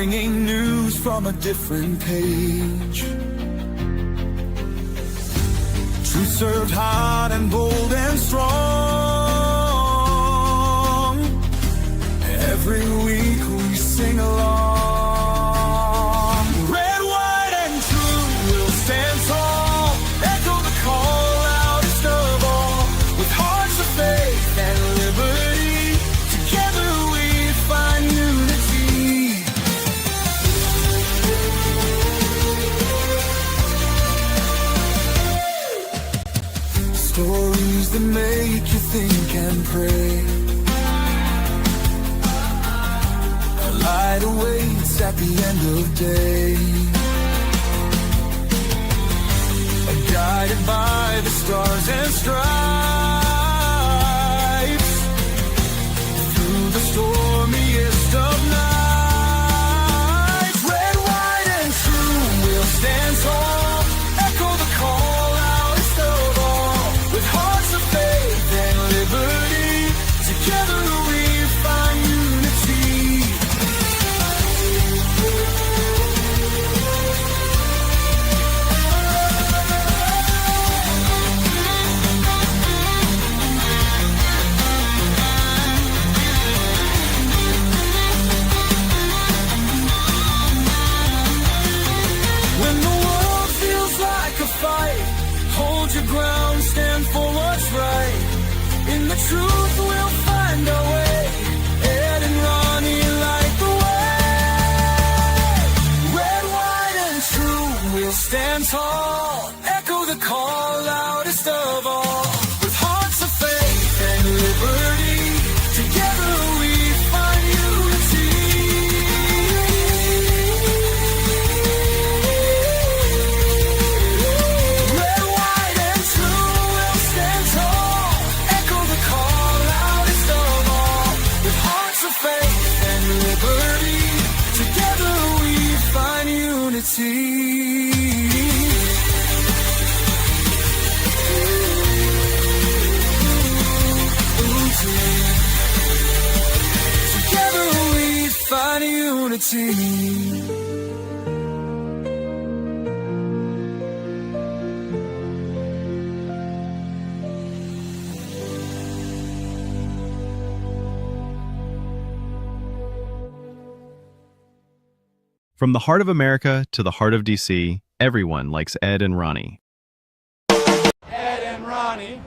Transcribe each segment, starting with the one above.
bringing news from a different page. Truth served hot and bold and strong. Every week we sing along. Red, white, and true will stand tall. Echo the call loudest of all. With hearts of faith and liberty, together we find unity. Stories that make you think and pray. A light awaits at the end of day. Guided by the stars and stripes, through the stormiest of nights. Red, white, and true will stand tall. Echo the call loudest of all. With hearts of faith and liberty, together we find unity. When the world feels like a fight, hold your ground, stand for what's right. In the truth we'll find our way. Ed and Ronnie light the way. Red, white, and true will stand tall. Echo the call loudest of all. With hearts of faith and liberty, together we find unity. Red, white, and true will stand tall. Echo the call loudest of all. With hearts of faith and liberty, together we find unity. Together we find unity. From the heart of America to the heart of DC, everyone likes Ed and Ronnie. Ed and Ronnie.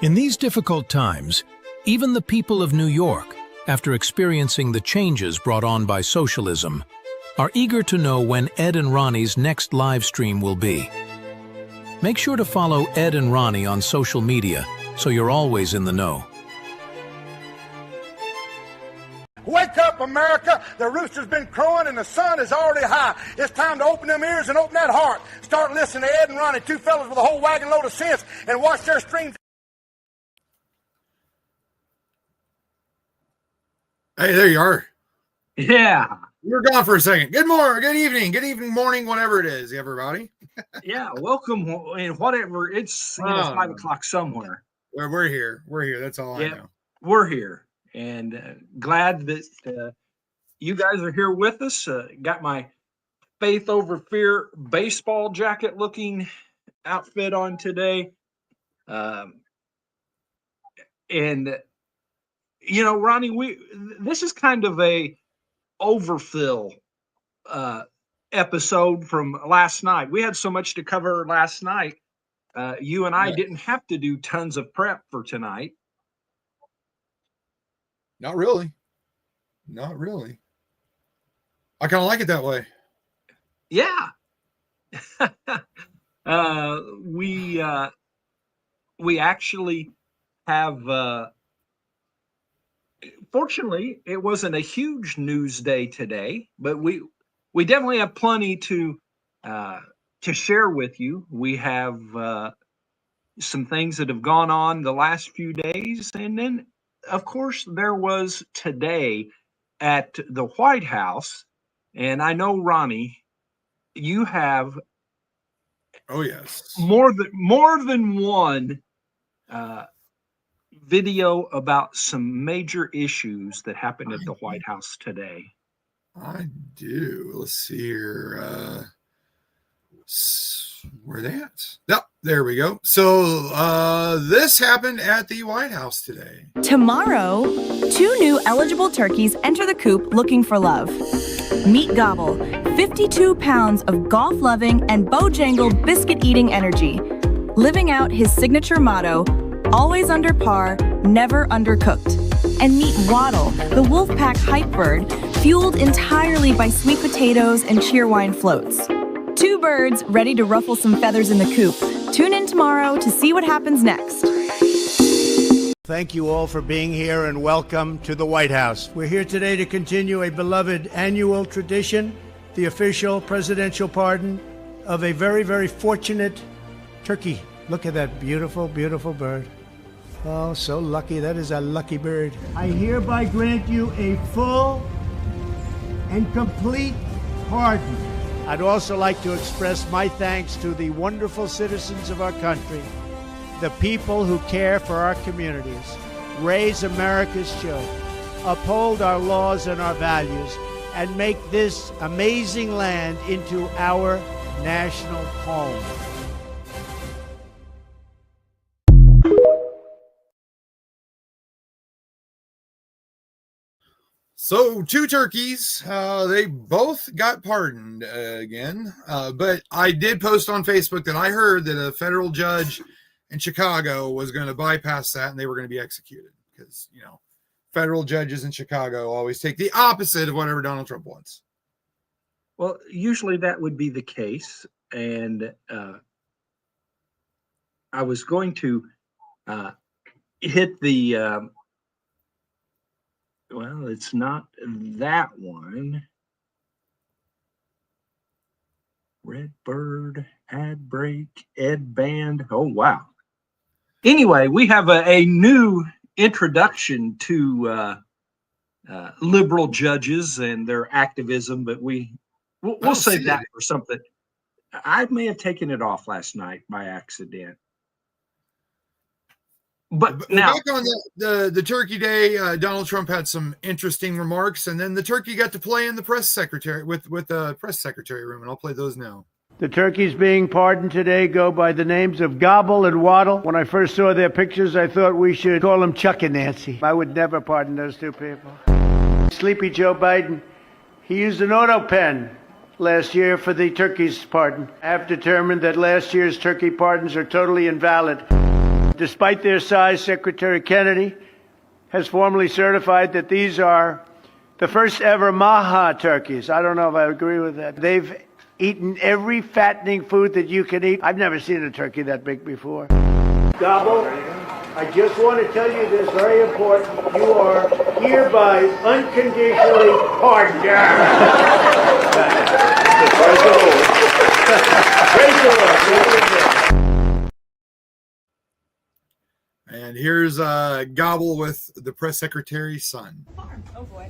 In these difficult times, even the people of New York, after experiencing the changes brought on by socialism, are eager to know when Ed and Ronnie's next live stream will be. Make sure to follow Ed and Ronnie on social media so you're always in the know. Wake up, America! The rooster's been crowing and the sun is already high. It's time to open them ears and open that heart. Start listening to Ed and Ronnie, two fellas with a whole wagon load of sense, and watch their streams. Hey, there you are. Yeah. You were gone for a second. Good morning, good evening, morning, whatever it is, everybody. Yeah. Welcome. And whatever. It's 5 o'clock somewhere. We're here. We're here. That's all I know. We're here. And glad that you guys are here with us. Got my Faith Over Fear baseball jacket looking outfit on today. And you know, Ronnie, this is kind of a overfill episode from last night. We had so much to cover last night. You and I didn't have to do tons of prep for tonight. Not really. Not really. I kind of like it that way. Yeah. We actually have fortunately, it wasn't a huge news day today, but we definitely have plenty to share with you. We have some things that have gone on the last few days, and then, of course, there was today at the White House, and I know, Ronnie, you have oh yes more than one video about some major issues that happened at the White House today? I do. Let's see here. Where are they at? Yep, there we go. So this happened at the White House today. Tomorrow, 2 new eligible turkeys enter the coop looking for love. Meet Gobble, 52 pounds of golf-loving and Bojangle biscuit-eating energy, living out his signature motto, always under par, never undercooked. And meet Waddle, the Wolfpack hype bird, fueled entirely by sweet potatoes and cheerwine floats. 2 birds ready to ruffle some feathers in the coop. Tune in tomorrow to see what happens next. Thank you all for being here and welcome to the White House. We're here today to continue a beloved annual tradition, the official presidential pardon of a very, very fortunate turkey. Look at that beautiful, beautiful bird. Oh, so lucky. That is a lucky bird. I hereby grant you a full and complete pardon. I'd also like to express my thanks to the wonderful citizens of our country, the people who care for our communities, raise America's children, uphold our laws and our values, and make this amazing land into our national home. So 2 turkeys, they both got pardoned again. But I did post on Facebook that I heard that a federal judge in Chicago was going to bypass that and they were going to be executed because, you know, federal judges in Chicago always take the opposite of whatever Donald Trump wants. Well, usually that would be the case. And I was going to hit the, well, it's not that one. Redbird, ad break, ed band. Oh, wow. Anyway, we have a new introduction to liberal judges and their activism, but we'll save that for something. I may have taken it off last night by accident. But now, back on the Turkey Day, Donald Trump had some interesting remarks, and then the turkey got to play in the press secretary with the press secretary room, and I'll play those now. The turkeys being pardoned today go by the names of Gobble and Waddle. When I first saw their pictures, I thought we should call them Chuck and Nancy. I would never pardon those 2 people. Sleepy Joe Biden, he used an auto pen last year for the turkey's pardon. I have determined that last year's turkey pardons are totally invalid. Despite their size, Secretary Kennedy has formally certified that these are the first ever Maha turkeys. I don't know if I agree with that. They've eaten every fattening food that you can eat. I've never seen a turkey that big before. Gobble, I just want to tell you this, very important. You are hereby unconditionally pardoned. Praise the Lord. Praise the Lord. And here's Gobble with the press secretary's son. Oh boy.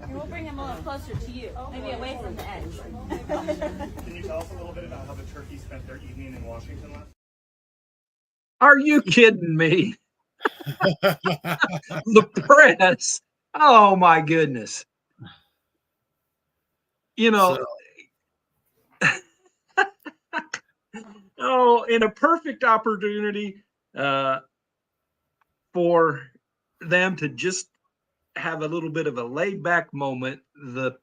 We'll bring him a little closer to you, maybe away from the edge. Can you tell us a little bit about how the turkeys spent their evening in Washington last? are you kidding me? The press. Oh my goodness. You know, oh, in a perfect opportunity for them to just have a little bit of a laid back moment, the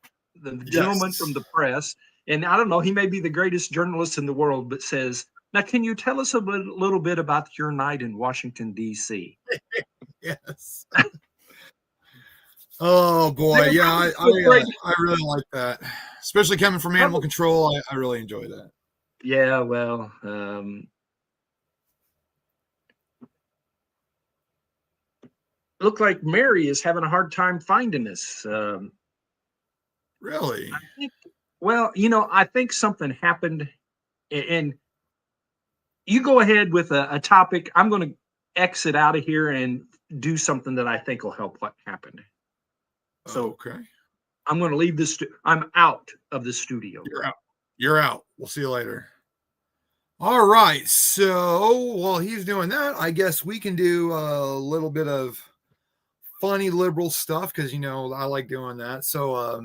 gentleman from the press, and I don't know, he may be the greatest journalist in the world, but says, now, can you tell us a little bit about your night in Washington, D.C.? Yes. Oh boy, yeah, I really like that, especially coming from animal control. I really enjoy that. Yeah, well, look like Mary is having a hard time finding us. Really? I think, well, you know, I think something happened, and you go ahead with a topic. I'm going to exit out of here and do something that I think will help what happened. So okay, I'm going to leave this. I'm out of the studio. You're out. You're out. We'll see you later. All right. So while he's doing that, I guess we can do a little bit of funny liberal stuff because, you know, I like doing that. So,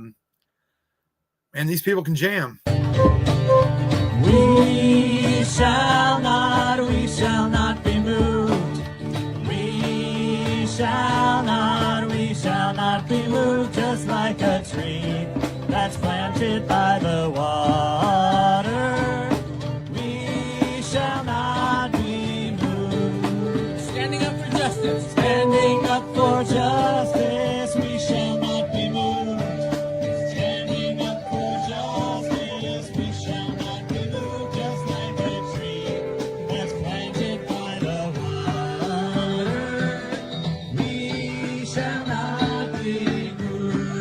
and these people can jam. We shall not be moved. We shall not be moved, just like a tree that's planted by the water. We shall not be moved. Standing up for justice. Standing up for justice. We shall not be moved. Standing up for justice. We shall not be moved, just like a tree that's planted by the water. We shall not be moved.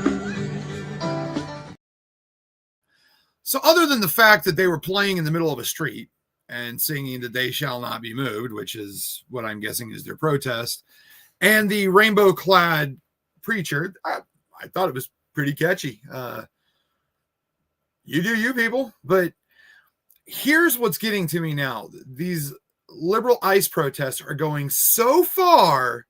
So other than the fact that they were playing in the middle of a street and singing that they shall not be moved, which is what I'm guessing is their protest, and the rainbow clad preacher, I thought it was pretty catchy. You do you, people. But here's what's getting to me now. These liberal ICE protests are going so far,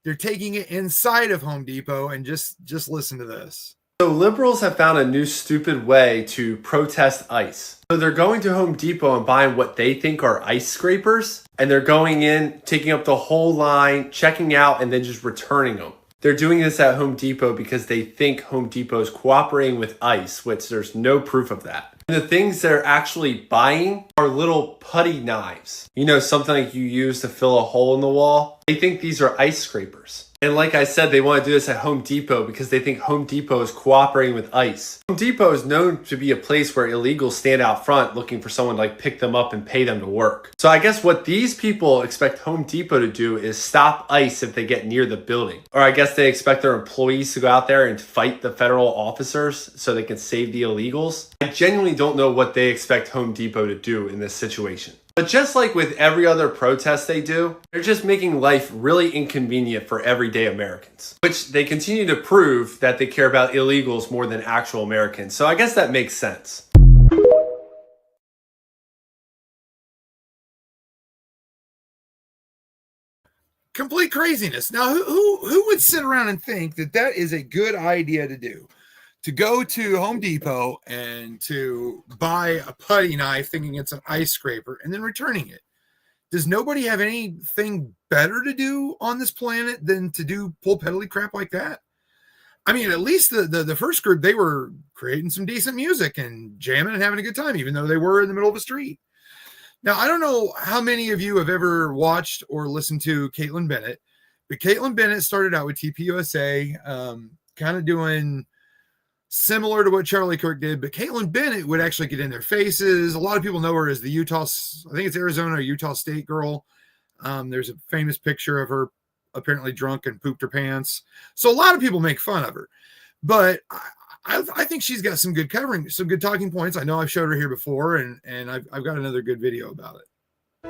they're taking it inside of Home Depot, and just listen to this. So liberals have found a new stupid way to protest ICE. So they're going to Home Depot and buying what they think are ice scrapers, and they're going in, taking up the whole line, checking out, and then just returning them. They're doing this at Home Depot because they think Home Depot is cooperating with ICE, which there's no proof of that. And the things they're actually buying are little putty knives. You know, something like you use to fill a hole in the wall. They think these are ice scrapers. And like I said, they want to do this at Home Depot because they think Home Depot is cooperating with ICE. Home Depot is known to be a place where illegals stand out front looking for someone to like pick them up and pay them to work. So I guess what these people expect Home Depot to do is stop ICE if they get near the building. Or I guess they expect their employees to go out there and fight the federal officers so they can save the illegals. I genuinely don't know what they expect Home Depot to do in this situation. But just like with every other protest they do, they're just making life really inconvenient for everyday Americans, which they continue to prove that they care about illegals more than actual Americans. So I guess that makes sense. Complete craziness. Now, who would sit around and think that that is a good idea to do? To go to Home Depot and to buy a putty knife thinking it's an ice scraper and then returning it. Does nobody have anything better to do on this planet than to do pull peddly crap like that? I mean, at least the first group, they were creating some decent music and jamming and having a good time, even though they were in the middle of a street. Now, I don't know how many of you have ever watched or listened to Caitlin Bennett, but Caitlin Bennett started out with TPUSA, kind of doing similar to what Charlie Kirk did, but Caitlin Bennett would actually get in their faces. A lot of people know her as the Utah, I think it's Arizona or Utah State girl. There's a famous picture of her apparently drunk and pooped her pants. So a lot of people make fun of her, but I think she's got some good covering, some good talking points. I know I've showed her here before, and I've got another good video about it.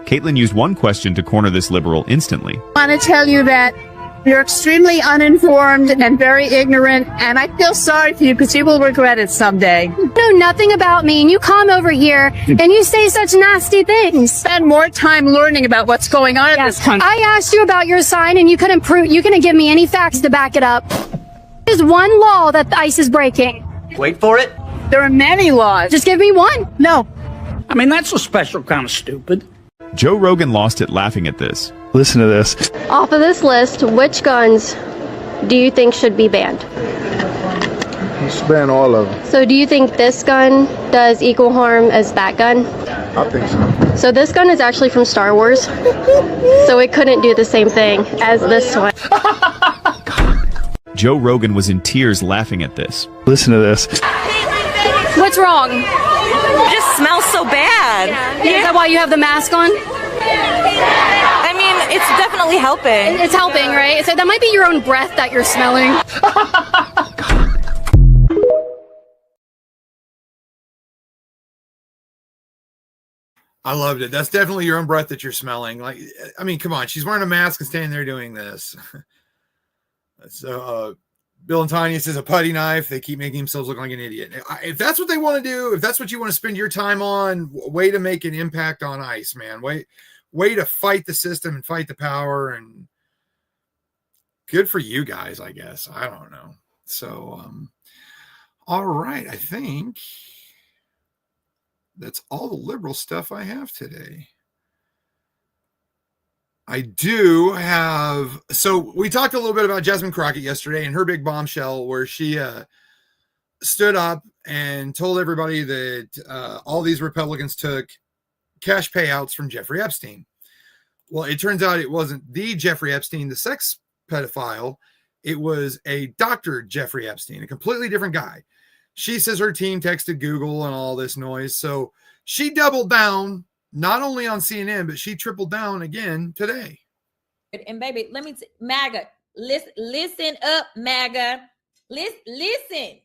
Caitlin used one question to corner this liberal instantly. I want to tell you that you're extremely uninformed and very ignorant, and I feel sorry for you because you will regret it someday. You know nothing about me, and you come over here and you say such nasty things. Spend more time learning about what's going on in this country. I asked you about your sign, and you couldn't give me any facts to back it up. There's one law that the ICE is breaking. Wait for it. There are many laws. Just give me one. No. I mean, that's a special kind of stupid. Joe Rogan lost it laughing at this. Listen to this. Off of this list, which guns do you think should be banned? Let's ban all of them. So do you think this gun does equal harm as that gun? I think so. So this gun is actually from Star Wars. So it couldn't do the same thing as this one. Joe Rogan was in tears laughing at this. Listen to this. What's wrong? It just smells so bad. Yeah. Is that why you have the mask on? I mean, it's definitely helping. It's helping, right? So that might be your own breath that you're smelling. I loved it. That's definitely your own breath that you're smelling. Like, I mean, come on. She's wearing a mask and standing there doing this. So, Bill and Tanya says a putty knife. They keep making themselves look like an idiot. If that's what they want to do, if that's what you want to spend your time on, way to make an impact on ICE, man. Way to fight the system and fight the power. And good for you guys, I guess. I don't know. So, all right. I think that's all the liberal stuff I have today. I do have, so we talked a little bit about Jasmine Crockett yesterday and her big bombshell where she stood up and told everybody that all these Republicans took cash payouts from Jeffrey Epstein. Well, it turns out it wasn't the Jeffrey Epstein, the sex pedophile. It was a Dr. Jeffrey Epstein, a completely different guy. She says her team texted Google and all this noise. So she doubled down not only on CNN, but she tripled down again today. And baby, let me MAGA, listen up, MAGA. Listen,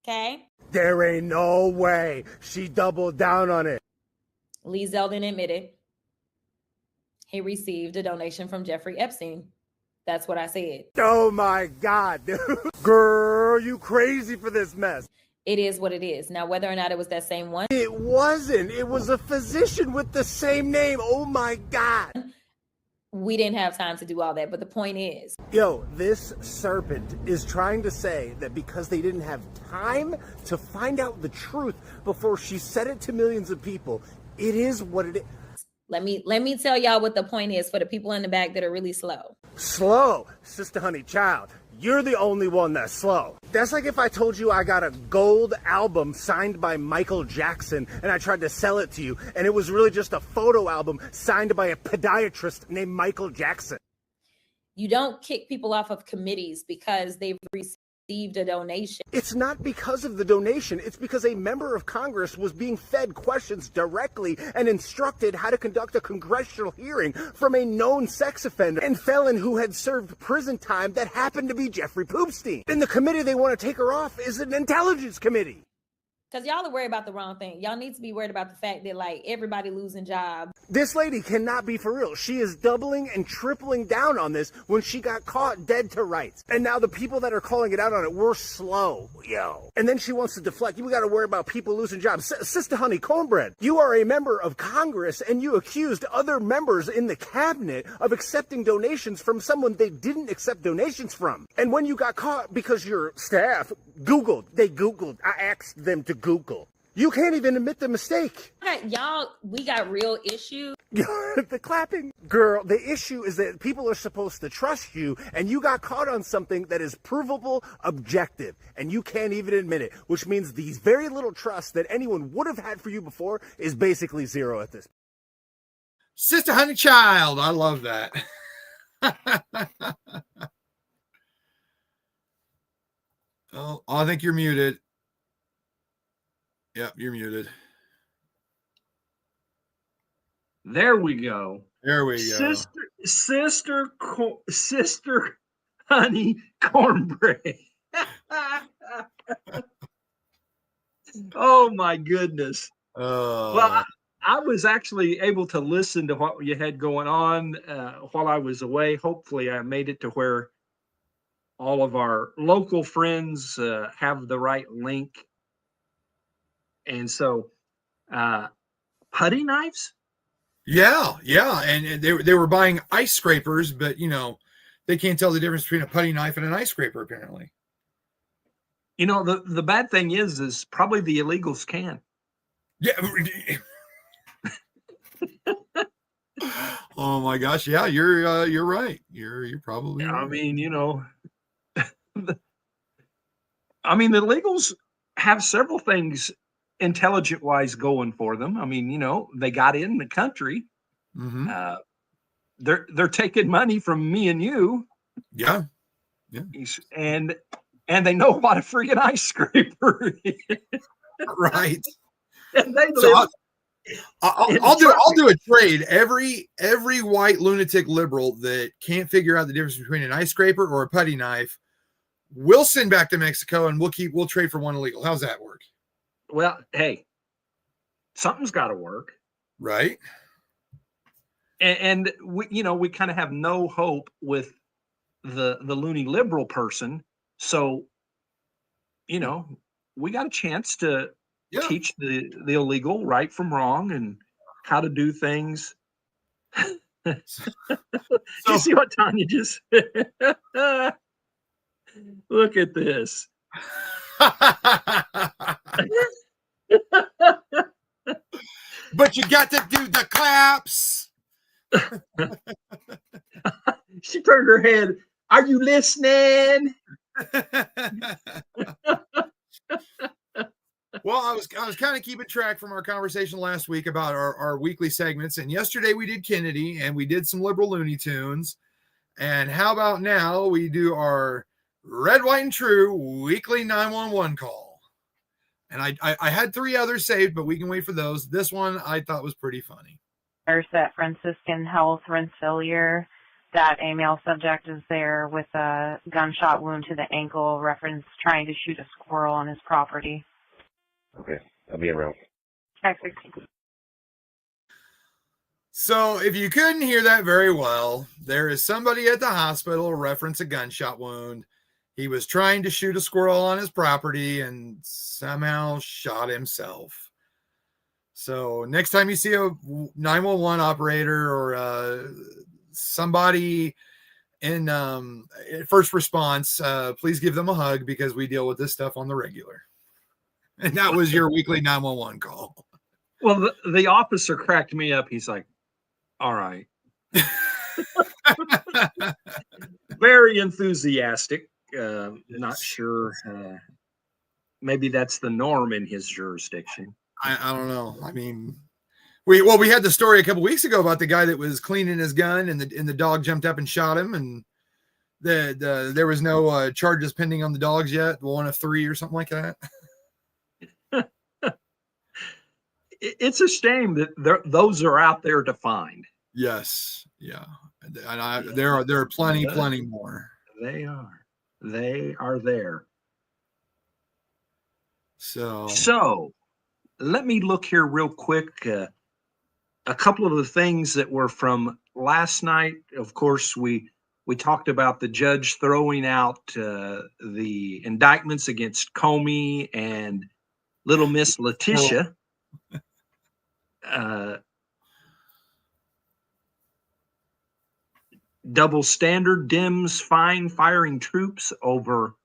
okay? There ain't no way she doubled down on it. Lee Zeldin admitted he received a donation from Jeffrey Epstein. That's what I said. Oh my God, dude. Girl, you crazy for this mess. It is what it is. Now, whether or not it was that same one. It wasn't. It was a physician with the same name. Oh my God. We didn't have time to do all that. But the point is. Yo, this serpent is trying to say that because they didn't have time to find out the truth before she said it to millions of people, it is what it is. Let me tell y'all what the point is for the people in the back that are really slow. Slow? Sister Honey Child, you're the only one that's slow. That's like if I told you I got a gold album signed by Michael Jackson and I tried to sell it to you and it was really just a photo album signed by a podiatrist named Michael Jackson. You don't kick people off of committees because they've received a donation. It's not because of the donation. It's because a member of Congress was being fed questions directly and instructed how to conduct a congressional hearing from a known sex offender and felon who had served prison time that happened to be Jeffrey Poopstein. And the committee they want to take her off is an intelligence committee. Because y'all are worried about the wrong thing. Y'all need to be worried about the fact that, like, everybody losing jobs. This lady cannot be for real. She is doubling and tripling down on this when she got caught dead to rights. And now the people that are calling it out on it, we're slow. Yo. And then she wants to deflect. You got to worry about people losing jobs. Sister Honey Cornbread, you are a member of Congress and you accused other members in the cabinet of accepting donations from someone they didn't accept donations from. And when you got caught because your staff they Googled. I asked them to Google. You can't even admit the mistake. Y'all, we got real issues. The clapping. Girl, the issue is that people are supposed to trust you, and you got caught on something that is provable, objective, and you can't even admit it, which means these very little trust that anyone would have had for you before is basically zero at this point. Sister Honey Child. I love that. Oh, I think you're muted. Yep, you're muted. There we go. There we go. Sister Honey Cornbread. Oh my goodness. Well, I was actually able to listen to what you had going on while I was away. Hopefully I made it to where all of our local friends have the right link. And so putty knives? Yeah. And they were buying ice scrapers, but, you know, they can't tell the difference between a putty knife and an ice scraper, apparently. You know, the bad thing is probably the illegals can. Yeah. Oh my gosh. Yeah, you're right. You're probably right. I mean, you know, I mean, the illegals have several things intelligent wise going for them. I mean, you know, they got in the country. Mm-hmm. They're taking money from me and you. Yeah. And they know what a freaking ice scraper is. Right. And they so I'll do a trade. Every white lunatic liberal that can't figure out the difference between an ice scraper or a putty knife, we'll send back to Mexico and we'll trade for one illegal. How's that work? Well, hey, something's got to work, right? And we kind of have no hope with the loony liberal person So, you know, we got a chance to teach the illegal right from wrong and how to do things. You see what Tanya just look at this. But you got to do the claps. She turned her head. Are you listening? Well, I was kind of keeping track from our conversation last week about our weekly segments, and yesterday we did Kennedy and we did some liberal Looney Tunes. And how about now we do our Red, White, and True weekly 911 call. And I had 3 others saved, but we can wait for those. This one I thought was pretty funny. Nurse at Franciscan Health, Rensselaer. That a male subject is there with a gunshot wound to the ankle, reference trying to shoot a squirrel on his property. Okay, I'll be around. So if you couldn't hear that very well, there is somebody at the hospital, reference a gunshot wound. He was trying to shoot a squirrel on his property and somehow shot himself. So next time you see a 911 operator or somebody in first response, please give them a hug because we deal with this stuff on the regular. And that was your weekly 911 call. Well, the officer cracked me up. He's like, all right. Very enthusiastic. Not sure. Maybe that's the norm in his jurisdiction. I don't know. I mean, we had the story a couple weeks ago about the guy that was cleaning his gun and the dog jumped up and shot him, and there was no charges pending on the dogs yet, 1 of 3 or something like that. It's a shame that those are out there to find. Yes, yeah, and there are plenty more. They are there. So let me look here real quick. A couple of the things that were from last night. Of course, we talked about the judge throwing out the indictments against Comey and little Miss Letitia. Double standard, Dems fine firing troops over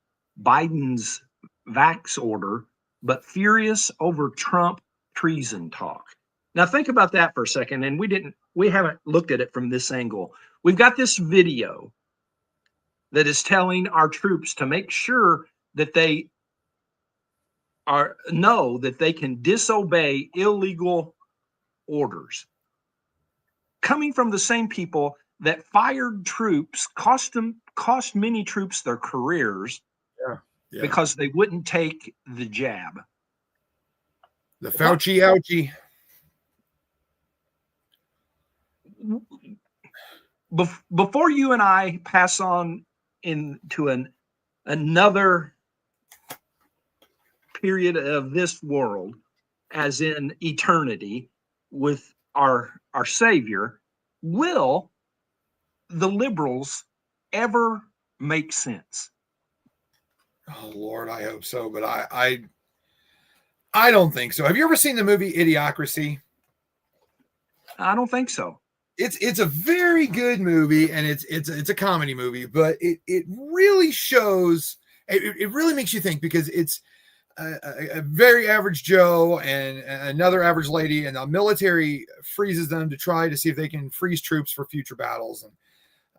Biden's vax order, but furious over Trump treason talk. Now think about that for a second, and we haven't looked at it from this angle. We've got this video that is telling our troops to make sure that they know that they can disobey illegal orders, coming from the same people that fired troops, cost many troops their careers because they wouldn't take the jab. The Fauci ouchie. Before you and I pass on into another period of this world, as in eternity, with our Savior, will the liberals ever make sense? Oh Lord, I hope so, but I don't think so. Have you ever seen the movie Idiocracy? I don't think so. It's a very good movie, and it's a comedy movie, but it really shows. It really makes you think, because it's a very average Joe and another average lady, and the military freezes them to try to see if they can freeze troops for future battles.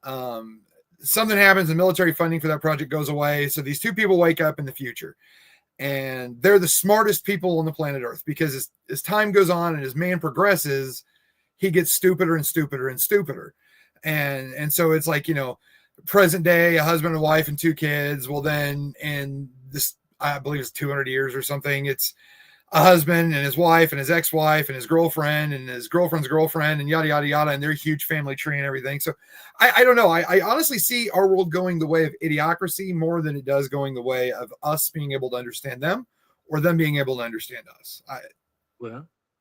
And something happens, and military funding for that project goes away. So these 2 people wake up in the future, and they're the smartest people on the planet Earth, because as time goes on and as man progresses, he gets stupider and stupider and stupider. And so it's like, present day, a husband and wife and 2 kids. Well, then, and this, I believe it's 200 years or something, it's a husband and his wife and his ex-wife and his girlfriend and his girlfriend's girlfriend and yada, yada, yada. And their huge family tree and everything. So I don't know. I honestly see our world going the way of Idiocracy more than it does going the way of us being able to understand them, or them being able to understand us.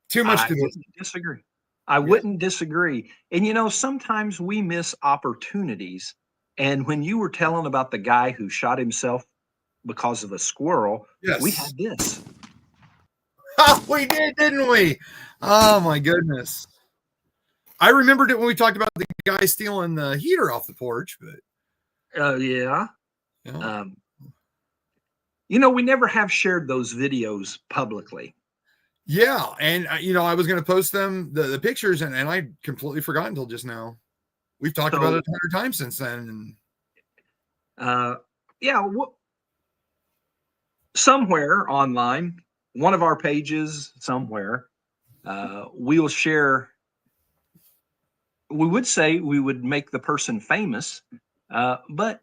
Too much to disagree. I wouldn't disagree. And sometimes we miss opportunities. And when you were telling about the guy who shot himself because of a squirrel, we Yes. had this. Oh, we did, didn't we? Oh my goodness. I remembered it when we talked about the guy stealing the heater off the porch, but Yeah. yeah. We never have shared those videos publicly. Yeah, and I was going to post them the pictures, and I completely forgot until just now. We've talked about it 100 times since then. Yeah, somewhere online, one of our pages somewhere, we will share. We would say we would make the person famous, but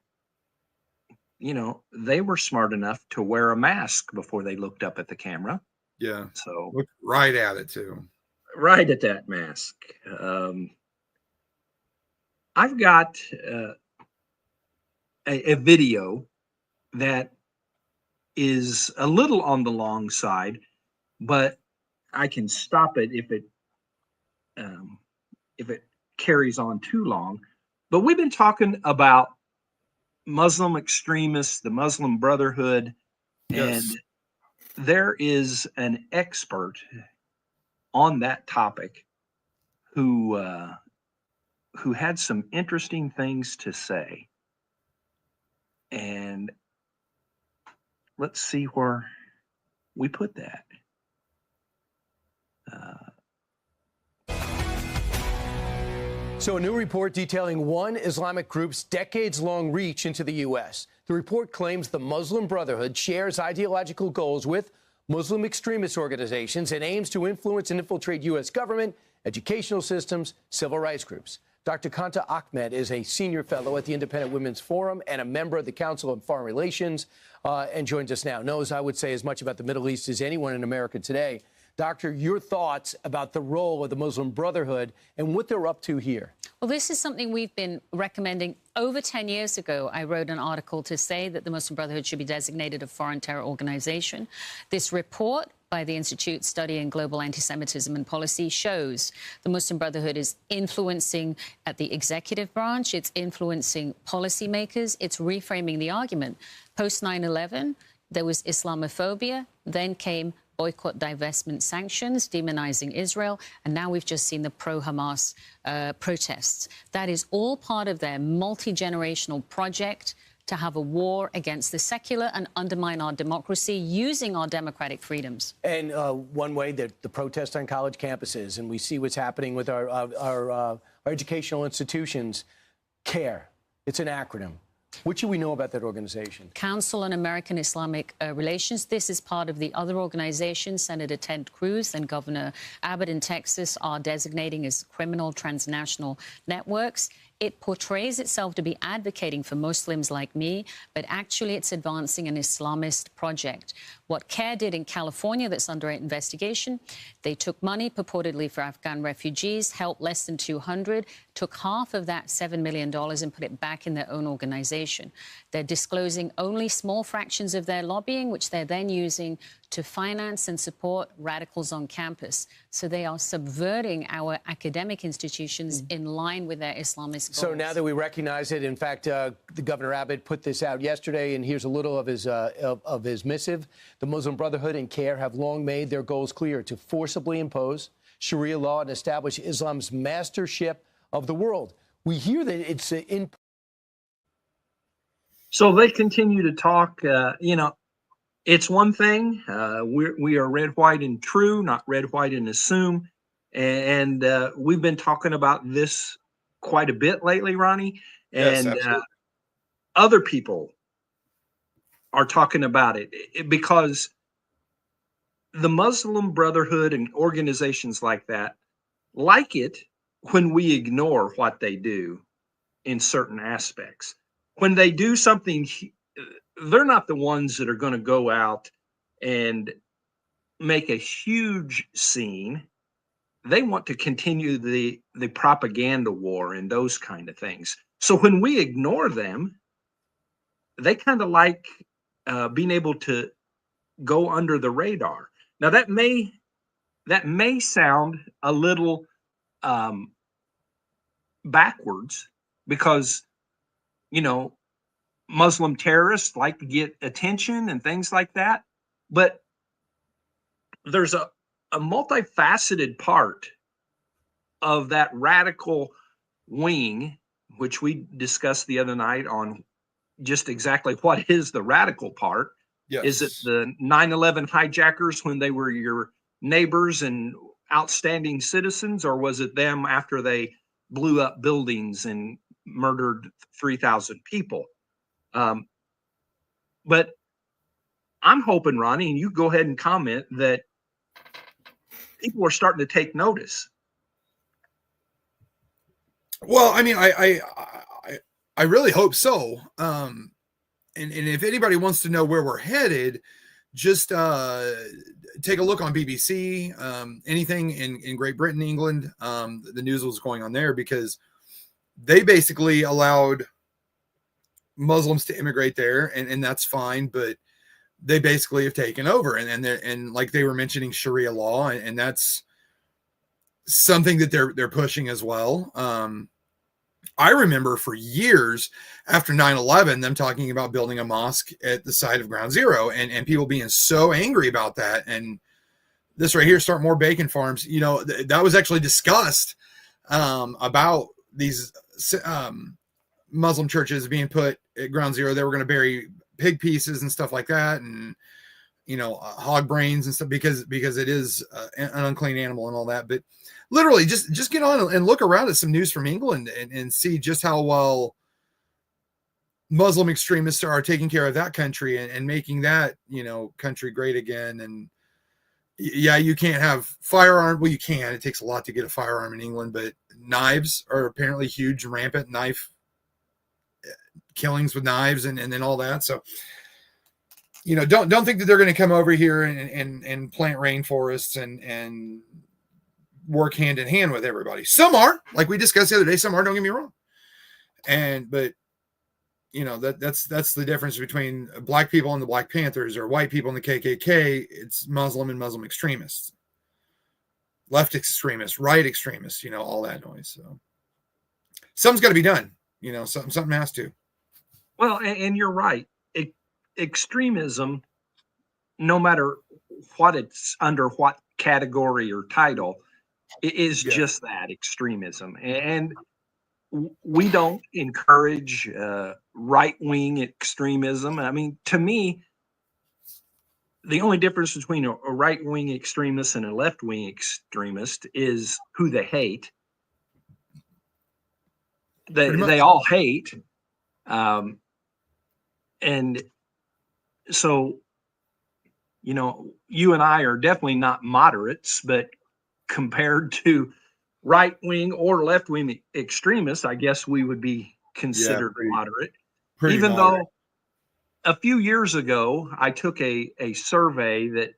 they were smart enough to wear a mask before they looked up at the camera. Yeah. So look right at it too. Right at that mask. I've got a video that is a little on the long side, but I can stop it if it carries on too long. But we've been talking about Muslim extremists, the Muslim Brotherhood, Yes. and there is an expert on that topic who had some interesting things to say. And let's see where we put that. So a new report detailing one Islamic group's decades-long reach into the U.S. The report claims the Muslim Brotherhood shares ideological goals with Muslim extremist organizations and aims to influence and infiltrate U.S. government, educational systems, civil rights groups. Dr. Kanta Ahmed is a senior fellow at the Independent Women's Forum and a member of the Council on Foreign Relations and joins us now. Knows, I would say, as much about the Middle East as anyone in America today. Doctor, your thoughts about the role of the Muslim Brotherhood and what they're up to here? Well, this is something we've been recommending. Over 10 years ago, I wrote an article to say that the Muslim Brotherhood should be designated a foreign terror organization. This report by the Institute Studying Global Anti-Semitism and Policy shows the Muslim Brotherhood is influencing at the executive branch, it's influencing policymakers, it's reframing the argument. Post 9/11, there was Islamophobia, then came boycott, divestment, sanctions, demonizing Israel, and now we've just seen the pro-Hamas protests. That is all part of their multi-generational project to have a war against the secular and undermine our democracy using our democratic freedoms. And one way that the protests on college campuses, and we see what's happening with our educational institutions, CARE. It's an acronym. What should we know about that organization? Council on American Islamic Relations. This is part of the other organizations Senator Ted Cruz and Governor Abbott in Texas are designating as criminal transnational networks. It portrays itself to be advocating for Muslims like me, but actually it's advancing an Islamist project. What CARE did in California that's under investigation, they took money purportedly for Afghan refugees, helped less than 200, took half of that $7 million and put it back in their own organization. They're disclosing only small fractions of their lobbying, which they're then using to finance and support radicals on campus. So they are subverting our academic institutions in line with their Islamist goals. So now that we recognize it, in fact, the Governor Abbott put this out yesterday, and here's a little of his missive. The Muslim Brotherhood and CARE have long made their goals clear: to forcibly impose Sharia law and establish Islam's mastership of the world. We hear that it's in. So they continue to talk, it's one thing. We are red, white, and true, not red, white, and assume. And we've been talking about this quite a bit lately, Ronnie. And other people are talking about it because the Muslim Brotherhood and organizations like that like it when we ignore what they do in certain aspects. When they do something, they're not the ones that are going to go out and make a huge scene. They want to continue the propaganda war and those kind of things. So when we ignore them, they kind of like being able to go under the radar. Now that may sound a little backwards because Muslim terrorists like to get attention and things like that. But there's a multifaceted part of that radical wing, which we discussed the other night on just exactly what is the radical part. Yes. Is it the 9/11 hijackers when they were your neighbors and outstanding citizens, or was it them after they blew up buildings and murdered 3,000 people? But I'm hoping, Ronnie, and you go ahead and comment, that people are starting to take notice. Well, I mean, I really hope so. And if anybody wants to know where we're headed, just take a look on BBC. Anything in Great Britain, England, the news was going on there because they basically allowed Muslims to immigrate there, and that's fine, but they basically have taken over, and like they were mentioning Sharia law, and that's something that they're pushing as well. I remember for years after 9/11, them talking about building a mosque at the site of Ground Zero, and people being so angry about that. And this right here, Start More Bacon Farms, you know, that was actually discussed about these Muslim churches being put at Ground Zero. They were going to bury pig pieces and stuff like that, and you know, hog brains and stuff, because it is an unclean animal and all that. But literally, just get on and look around at some news from England and see just how well Muslim extremists are taking care of that country and making that, you know, country great again. And yeah, you can't have firearm. Well, you can. It takes a lot to get a firearm in England, but knives are apparently huge, rampant knife killings with knives and then all that. So, you know, don't think that they're going to come over here and plant rainforests and work hand in hand with everybody. Some are, like we discussed the other day, some are, don't get me wrong. But you know, that's the difference between black people and the Black Panthers, or white people and the KKK. It's Muslim and Muslim extremists, left extremists, right extremists, you know, all that noise. So something's got to be done. You know, something has to. Well, and you're right. Extremism, no matter what it's under, what category or title, it is just that, extremism. And we don't encourage right-wing extremism. I mean, to me, the only difference between a right-wing extremist and a left-wing extremist is who they hate. They all hate. And so, you know, you and I are definitely not moderates, but compared to right-wing or left-wing extremists, I guess we would be considered moderate. Even though a few years ago, I took a survey that,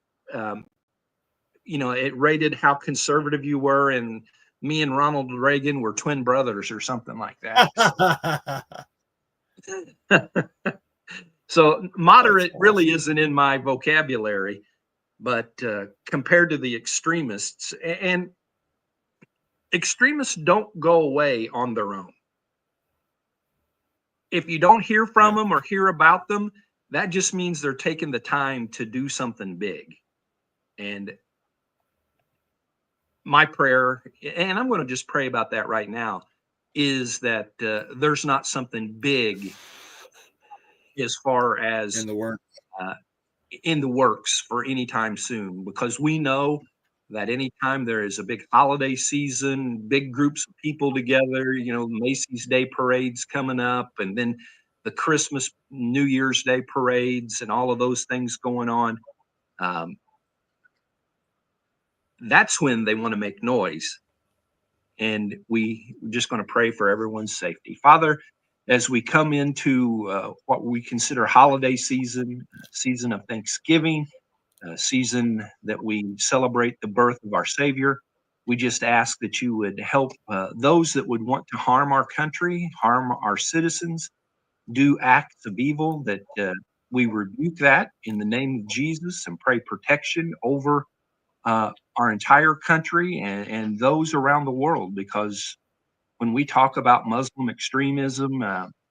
you know, it rated how conservative you were, and me and Ronald Reagan were twin brothers or something like that. So moderate really isn't in my vocabulary, but compared to the extremists, and extremists don't go away on their own. If you don't hear from them or hear about them, that just means they're taking the time to do something big. And my prayer, and I'm going to just pray about that right now, is that there's not something big as far as in the works for any time soon, because we know that anytime there is a big holiday season, big groups of people together, you know, Macy's Day parades coming up, and then the Christmas, New Year's Day parades, and all of those things going on, that's when they want to make noise. And we're just going to pray for everyone's safety. Father, as we come into what we consider holiday season of Thanksgiving, season that we celebrate the birth of our Savior, we just ask that you would help those that would want to harm our country, harm our citizens, do acts of evil, that we rebuke that in the name of Jesus and pray protection over our entire country and those around the world, because when we talk about Muslim extremism,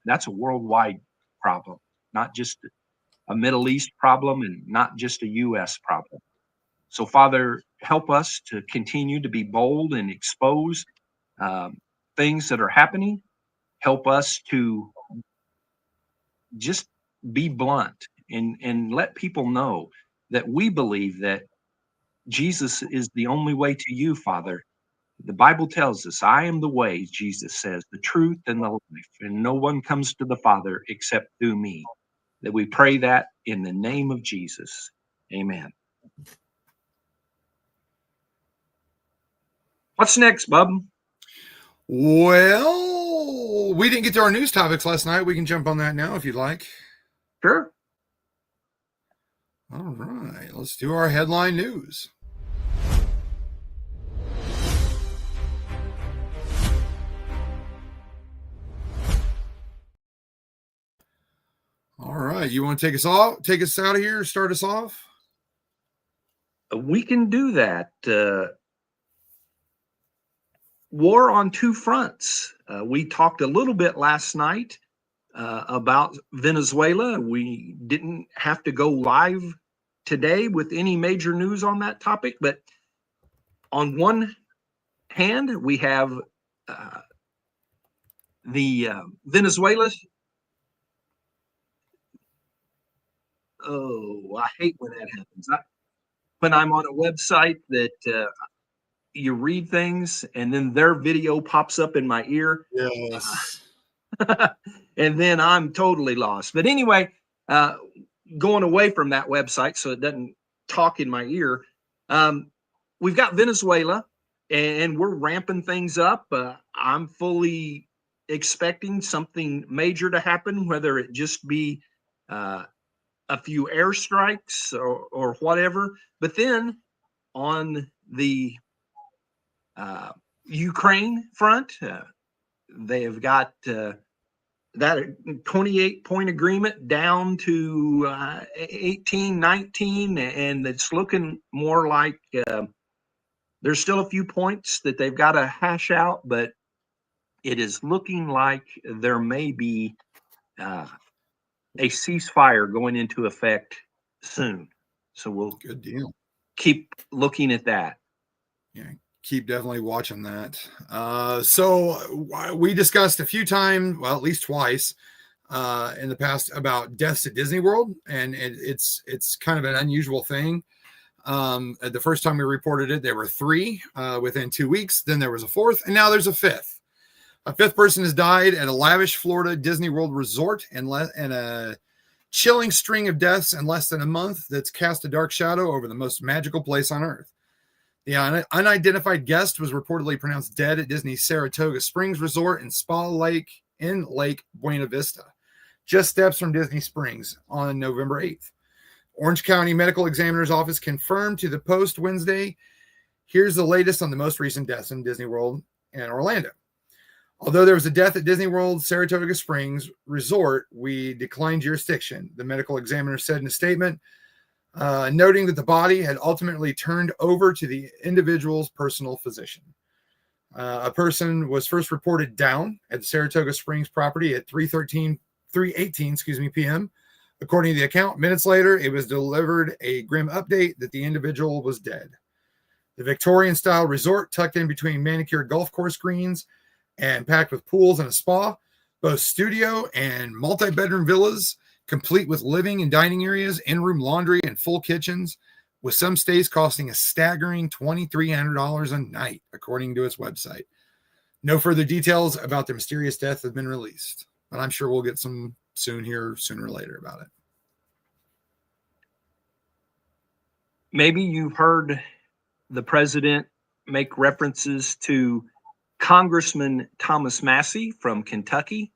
that's a worldwide problem, not just a Middle East problem and not just a U.S. problem. So, Father, help us to continue to be bold and expose things that are happening. Help us to just be blunt and let people know that we believe that Jesus is the only way to you, Father. The Bible tells us, I am the way, Jesus says, the truth and the life, and no one comes to the Father except through me. That we pray that in the name of Jesus. Amen. What's next, bub? Well, we didn't get to our news topics last night. We can jump on that now if you'd like. Sure. All right, let's do our headline news. All right, you want to take us out of here, start us off? We can do that. War on two fronts. We talked a little bit last night about Venezuela. We didn't have to go live today with any major news on that topic, but on one hand, we have the Venezuela. Oh, I hate when that happens. When I'm on a website that you read things and then their video pops up in my ear. Yes. And then I'm totally lost. But anyway, going away from that website so it doesn't talk in my ear, we've got Venezuela and we're ramping things up. I'm fully expecting something major to happen, whether it just be a few airstrikes or whatever. But then on the Ukraine front, they have got that 28-point agreement down to 18, 19, and it's looking more like there's still a few points that they've got to hash out, but it is looking like there may be a ceasefire going into effect soon. So we'll good deal. Keep looking at that. Yeah, keep definitely watching that. So we discussed a few times, well, at least twice in the past about deaths at Disney World, and it's kind of an unusual thing. The first time we reported it, there were 3 within 2 weeks. Then there was a 4th, and now there's a 5th. A 5th person has died at a lavish Florida Disney World resort, and a chilling string of deaths in less than a month that's cast a dark shadow over the most magical place on earth. The unidentified guest was reportedly pronounced dead at Disney's Saratoga Springs Resort and Spa Lake in Lake Buena Vista, just steps from Disney Springs, on November 8th. Orange County Medical Examiner's Office confirmed to the Post Wednesday. Here's the latest on the most recent deaths in Disney World and Orlando. Although there was a death at Disney World Saratoga Springs Resort, we declined jurisdiction, the medical examiner said in a statement, noting that the body had ultimately turned over to the individual's personal physician. A person was first reported down at the Saratoga Springs property at 3:18 p.m. According to the account, minutes later, it was delivered a grim update that the individual was dead. The Victorian-style resort, tucked in between manicured golf course greens and packed with pools and a spa, both studio and multi-bedroom villas, complete with living and dining areas, in-room laundry, and full kitchens, with some stays costing a staggering $2,300 a night, according to its website. No further details about the mysterious death have been released, but I'm sure we'll get some sooner or later about it. Maybe you've heard the president make references to Congressman Thomas Massey from Kentucky.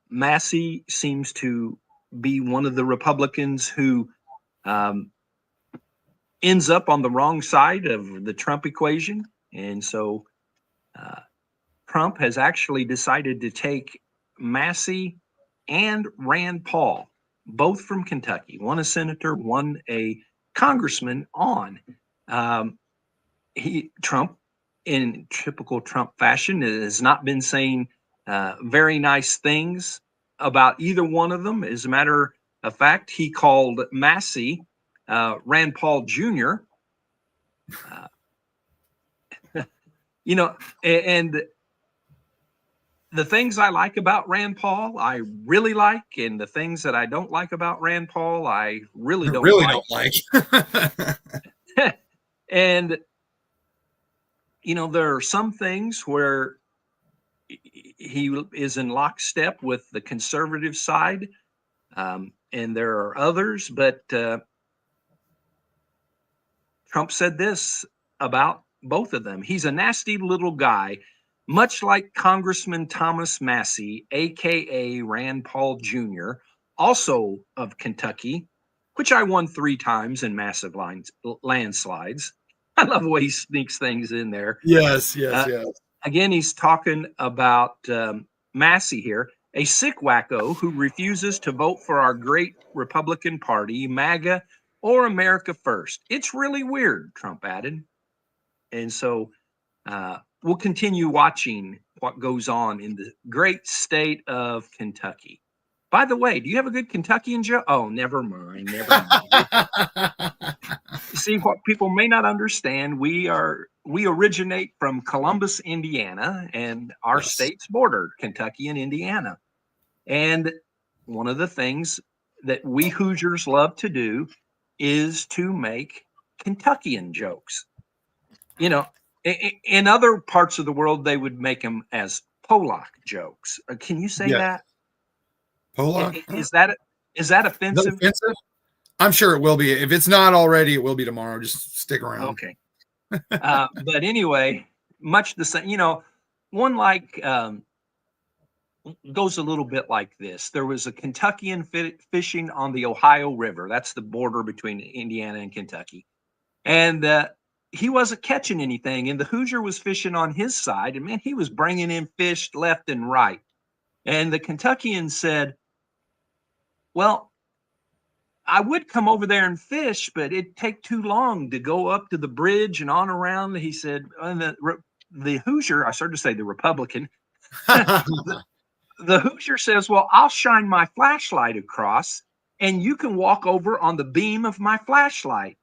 Massey seems to be one of the Republicans who ends up on the wrong side of the Trump equation. And so Trump has actually decided to take Massey and Rand Paul, both from Kentucky, one a senator, one a congressman, on. Trump, in typical Trump fashion, has not been saying very nice things about either one of them. As a matter of fact, he called Massey Rand Paul Jr. You know, and the things I like about Rand Paul, I really like, and the things that I don't like about Rand Paul, I really don't like. And you know, there are some things where he is in lockstep with the conservative side, and there are others. But Trump said this about both of them: he's a nasty little guy, much like Congressman Thomas Massey, aka Rand Paul Jr., also of Kentucky, which I won 3 times in massive landslides. I love the way he sneaks things in there. Yes. Again, he's talking about Massey here, a sick wacko who refuses to vote for our great Republican Party, MAGA, or America First. It's really weird, Trump added. And so we'll continue watching what goes on in the great state of Kentucky. By the way, do you have a good Kentuckian joke? Oh, never mind. See, what people may not understand, we originate from Columbus, Indiana, and our states border Kentucky and Indiana. And one of the things that we Hoosiers love to do is to make Kentuckian jokes. You know, in other parts of the world, they would make them as Polak jokes. Can you say that? Polak? Is that offensive? I'm sure it will be. If it's not already, it will be tomorrow. Just stick around. Okay. But anyway, much the same. You know, one like goes a little bit like this. There was a Kentuckian fishing on the Ohio River. That's the border between Indiana and Kentucky. And he wasn't catching anything. And the Hoosier was fishing on his side. And man, he was bringing in fish left and right. And the Kentuckian said, well, I would come over there and fish, but it'd take too long to go up to the bridge and on around. He said, and the Hoosier, I started to say the Republican, the Hoosier says, well, I'll shine my flashlight across and you can walk over on the beam of my flashlight.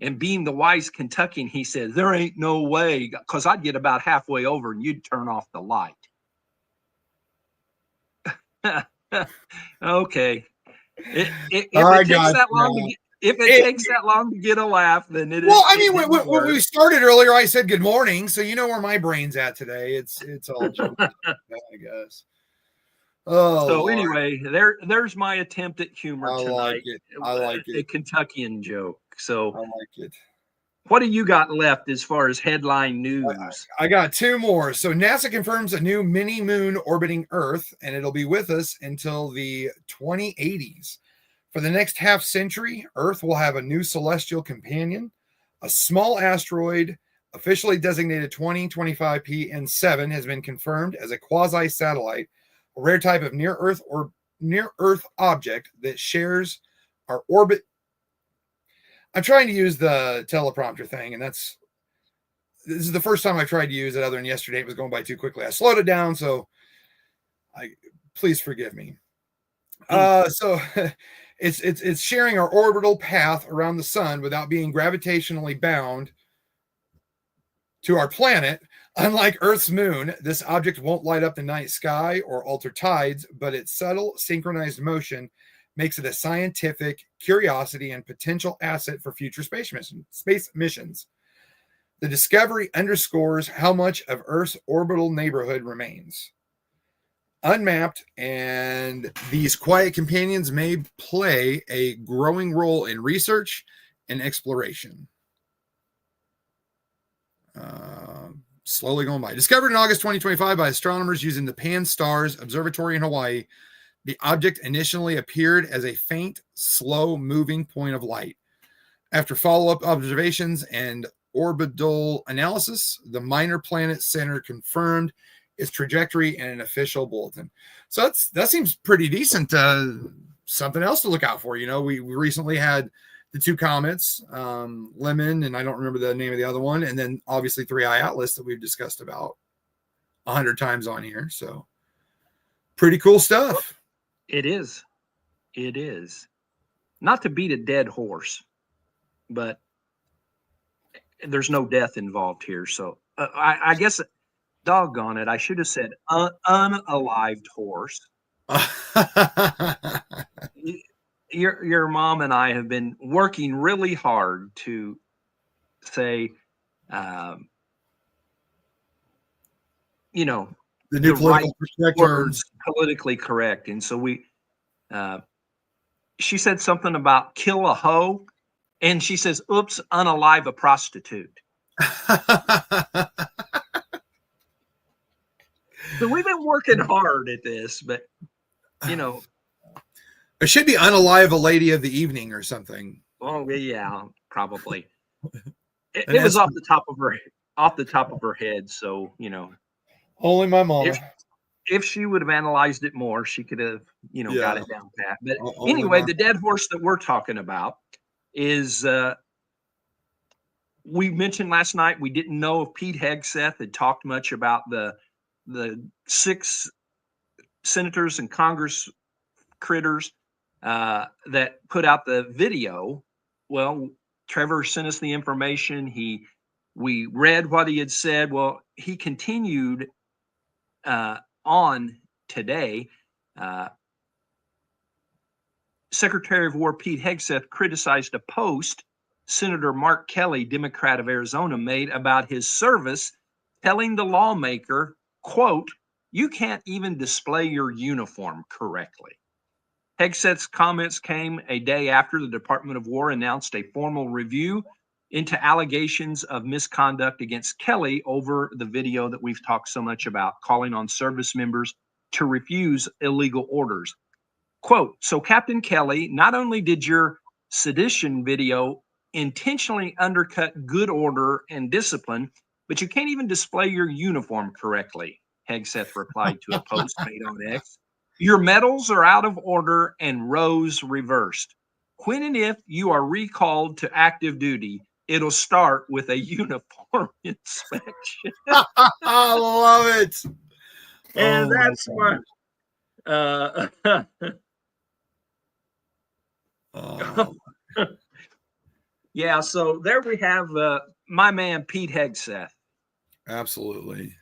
And being the wise Kentuckian, he says, there ain't no way, because I'd get about halfway over and you'd turn off the light. Okay. If it takes that long to get a laugh, then it is. Well, I mean, when we started earlier, I said good morning, so you know where my brain's at today. It's all joking, I guess. Oh. So Lord. anyway, there's my attempt at humor tonight. I like it. A Kentuckian joke. So I like it. What do you got left as far as headline news? I got 2 more. So NASA confirms a new mini moon orbiting Earth, and it'll be with us until the 2080s. For the next half century, Earth will have a new celestial companion. A small asteroid, officially designated 2025 PN7, has been confirmed as a quasi-satellite, a rare type of near-Earth or near-Earth object that shares our orbit. I'm trying to use the teleprompter thing, and this is the first time I've tried to use it other than yesterday. It was going by too quickly. I slowed it down, so please forgive me. So it's sharing our orbital path around the sun without being gravitationally bound to our planet. Unlike Earth's moon, this object won't light up the night sky or alter tides, but its subtle synchronized motion makes it a scientific curiosity and potential asset for future space missions. The discovery underscores how much of Earth's orbital neighborhood remains unmapped, and these quiet companions may play a growing role in research and exploration. Slowly going by. Discovered in August 2025 by astronomers using the Pan-STARRS Observatory in Hawaii, the object initially appeared as a faint, slow-moving point of light. After follow-up observations and orbital analysis, the Minor Planet Center confirmed its trajectory in an official bulletin. So that seems pretty decent. Something else to look out for. You know, we recently had the 2 comets, Lemon, and I don't remember the name of the other one, and then obviously 3i Atlas that we've discussed about 100 times on here. So pretty cool stuff. It is. It is. Not to beat a dead horse, but there's no death involved here. So I guess, doggone it, I should have said unalived horse. Your mom and I have been working really hard to say, you know, the new political right words, politically correct. And so she said something about kill a hoe, and she says, oops, unalive a prostitute. So we've been working hard at this, but it should be unalive a lady of the evening or something. Oh yeah, probably. It was off the top of her head. So only my mama. If she would have analyzed it more, she could have got it down pat. But anyway, the dead horse that we're talking about is we mentioned last night we didn't know if Pete Hegseth had talked much about the 6 senators and Congress critters that put out the video. Well, Trevor sent us the information. We read what he had said. Well, he continued on today. Secretary of War Pete Hegseth criticized a post Senator Mark Kelly, Democrat of Arizona, made about his service, telling the lawmaker, quote, "You can't even display your uniform correctly." Hegseth's comments came a day after the Department of War announced a formal review into allegations of misconduct against Kelly over the video that we've talked so much about, calling on service members to refuse illegal orders. Quote, "So Captain Kelly, not only did your sedition video intentionally undercut good order and discipline, but you can't even display your uniform correctly," Hegseth replied to a post made on X. "Your medals are out of order and rows reversed. When and if you are recalled to active duty, it'll start with a uniform inspection." I love it. And that's what yeah, so there we have my man Pete Hegseth. Absolutely.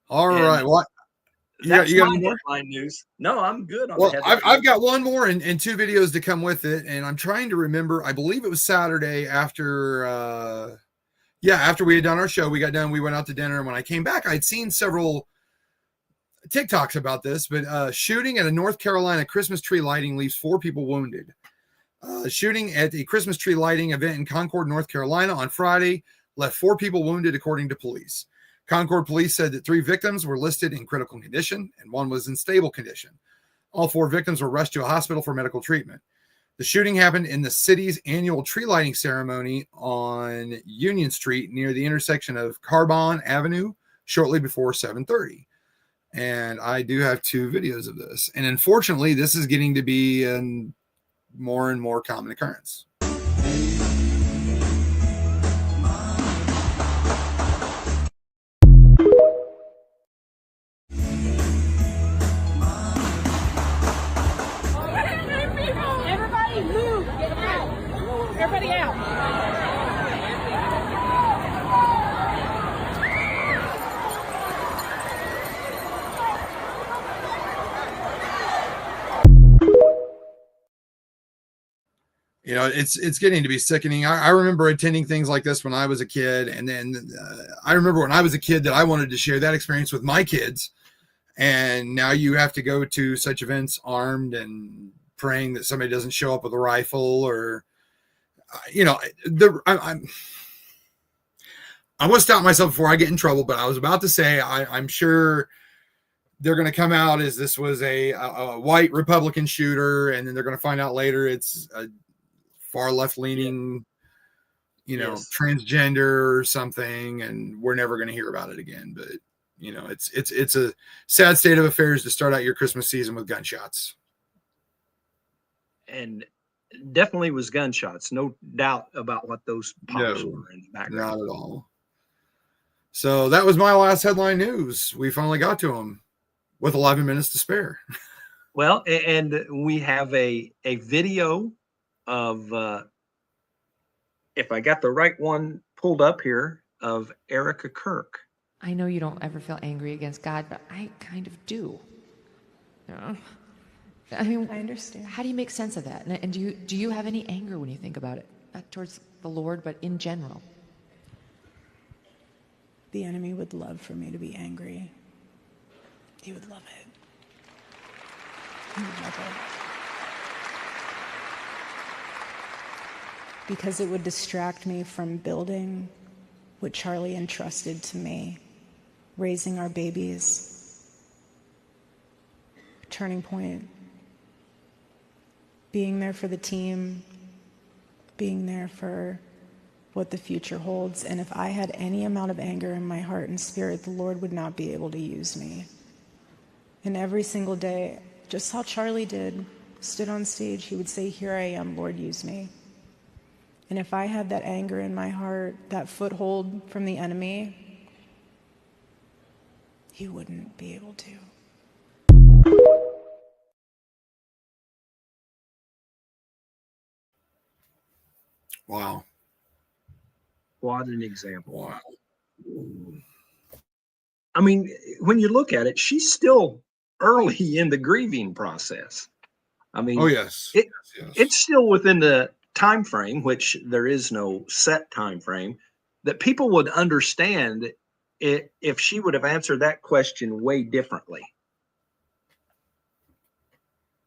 All right. What? You got my more headline news. No, I'm good on well, the headline. I've got one more and 2 videos to come with it, and I'm trying to remember. I believe it was Saturday after after we had done our show. We got done, we went out to dinner, and when I came back, I'd seen several TikToks about this, but shooting at a North Carolina Christmas tree lighting leaves 4 people wounded. Shooting at a Christmas tree lighting event in Concord, North Carolina on Friday left 4 people wounded, according to police. Concord police said that 3 victims were listed in critical condition and 1 was in stable condition. All 4 victims were rushed to a hospital for medical treatment. The shooting happened in the city's annual tree lighting ceremony on Union Street near the intersection of Carbon Avenue shortly before 7:30. And I do have 2 videos of this. And unfortunately, this is getting to be a more and more common occurrence. Everybody move! Get out! Everybody out! You know, it's getting to be sickening. I remember attending things like this when I was a kid. And then I remember when I was a kid that I wanted to share that experience with my kids. And now you have to go to such events armed and praying that somebody doesn't show up with a rifle or, I'm going to stop myself before I get in trouble, but I was about to say, I'm sure they're going to come out as this was a white Republican shooter. And then they're going to find out later it's a far left-leaning, transgender or something, and we're never going to hear about it again. But it's a sad state of affairs to start out your Christmas season with gunshots. And definitely was gunshots, no doubt about what those pops were in the background. Not at all. So that was my last headline news. We finally got to them with 11 minutes to spare. Well, and we have a video of, if I got the right one pulled up here, of Erica Kirk. I know you don't ever feel angry against God, but I kind of do. I mean, I understand. How do you make sense of that? And do you have any anger when you think about it? Not towards the Lord, but in general? The enemy would love for me to be angry. He would love it. He would love it. Because it would distract me from building what Charlie entrusted to me, raising our babies, turning point, being there for the team, being there for what the future holds. And if I had any amount of anger in my heart and spirit, the Lord would not be able to use me. And every single day, just how Charlie did, stood on stage, he would say, "Here I am, Lord, use me." And if I had that anger in my heart, that foothold from the enemy, he wouldn't be able to. Wow. What an example. Wow. I mean, when you look at it, she's still early in the grieving process. I mean, Oh, yes. It's still within the time frame, which there is no set time frame, that people would understand it if she would have answered that question way differently.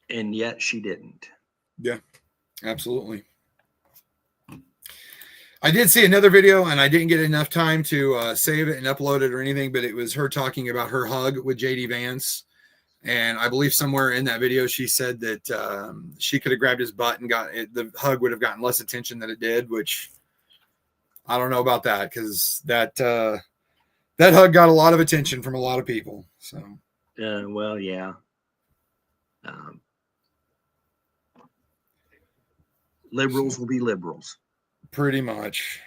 And yet she didn't. Yeah, absolutely. I did see another video, and I didn't get enough time to save it and upload it or anything, but it was her talking about her hug with JD Vance. And I believe somewhere in that video, she said that she could have grabbed his butt and the hug would have gotten less attention than it did, which I don't know about that, because that hug got a lot of attention from a lot of people. So, well, yeah. Liberals will be liberals. Pretty much.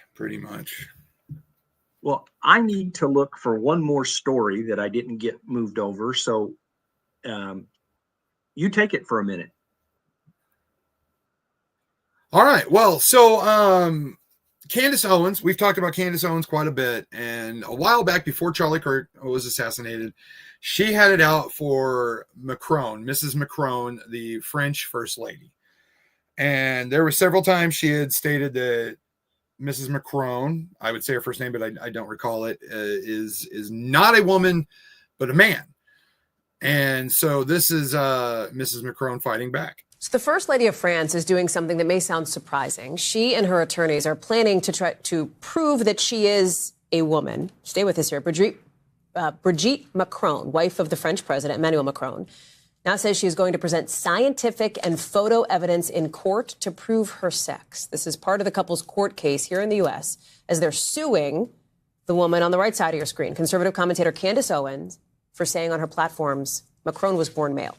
Well, I need to look for one more story that I didn't get moved over. So you take it for a minute. All right. Well, so Candace Owens, we've talked about Candace Owens quite a bit. And a while back, before Charlie Kirk was assassinated, she had it out for Macron, Mrs. Macron, the French First Lady. And there were several times she had stated that Mrs. Macron, I would say her first name, but I don't recall it, is not a woman, but a man. And so this is Mrs. Macron fighting back. So the First Lady of France is doing something that may sound surprising. She and her attorneys are planning to try to prove that she is a woman. Stay with us here. Brigitte Macron, wife of the French president, Emmanuel Macron, now says she is going to present scientific and photo evidence in court to prove her sex. This is part of the couple's court case here in the U.S. as they're suing the woman on the right side of your screen, conservative commentator Candace Owens, for saying on her platforms, Macron was born male.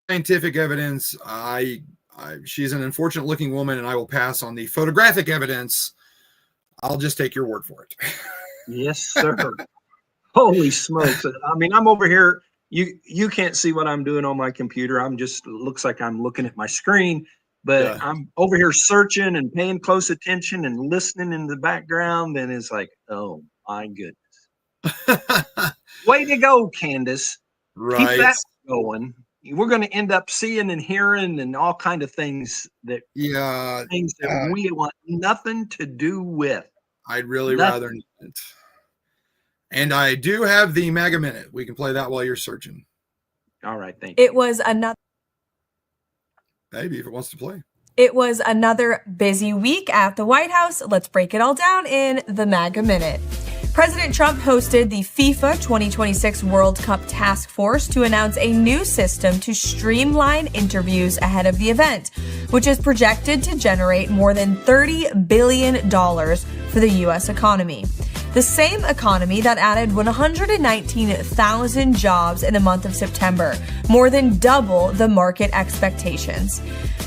Scientific evidence, she's an unfortunate looking woman, and I will pass on the photographic evidence. I'll just take your word for it. Yes, sir. Holy smokes. I mean, I'm over here. You can't see what I'm doing on my computer. Looks like I'm looking at my screen, but yeah. I'm over here searching and paying close attention and listening in the background. And it's like, oh my goodness. Way to go, Candace. Right. Keep that going. We're going to end up seeing and hearing and all kind of things that we want nothing to do with. I'd really rather not. And I do have the MAGA Minute. We can play that while you're searching. All right, thank you. It was another. Maybe if it wants to play. It was another busy week at the White House. Let's break it all down in the MAGA Minute. President Trump hosted the FIFA 2026 World Cup Task Force to announce a new system to streamline interviews ahead of the event, which is projected to generate more than $30 billion for the U.S. economy. The same economy that added 119,000 jobs in the month of September, more than double the market expectations.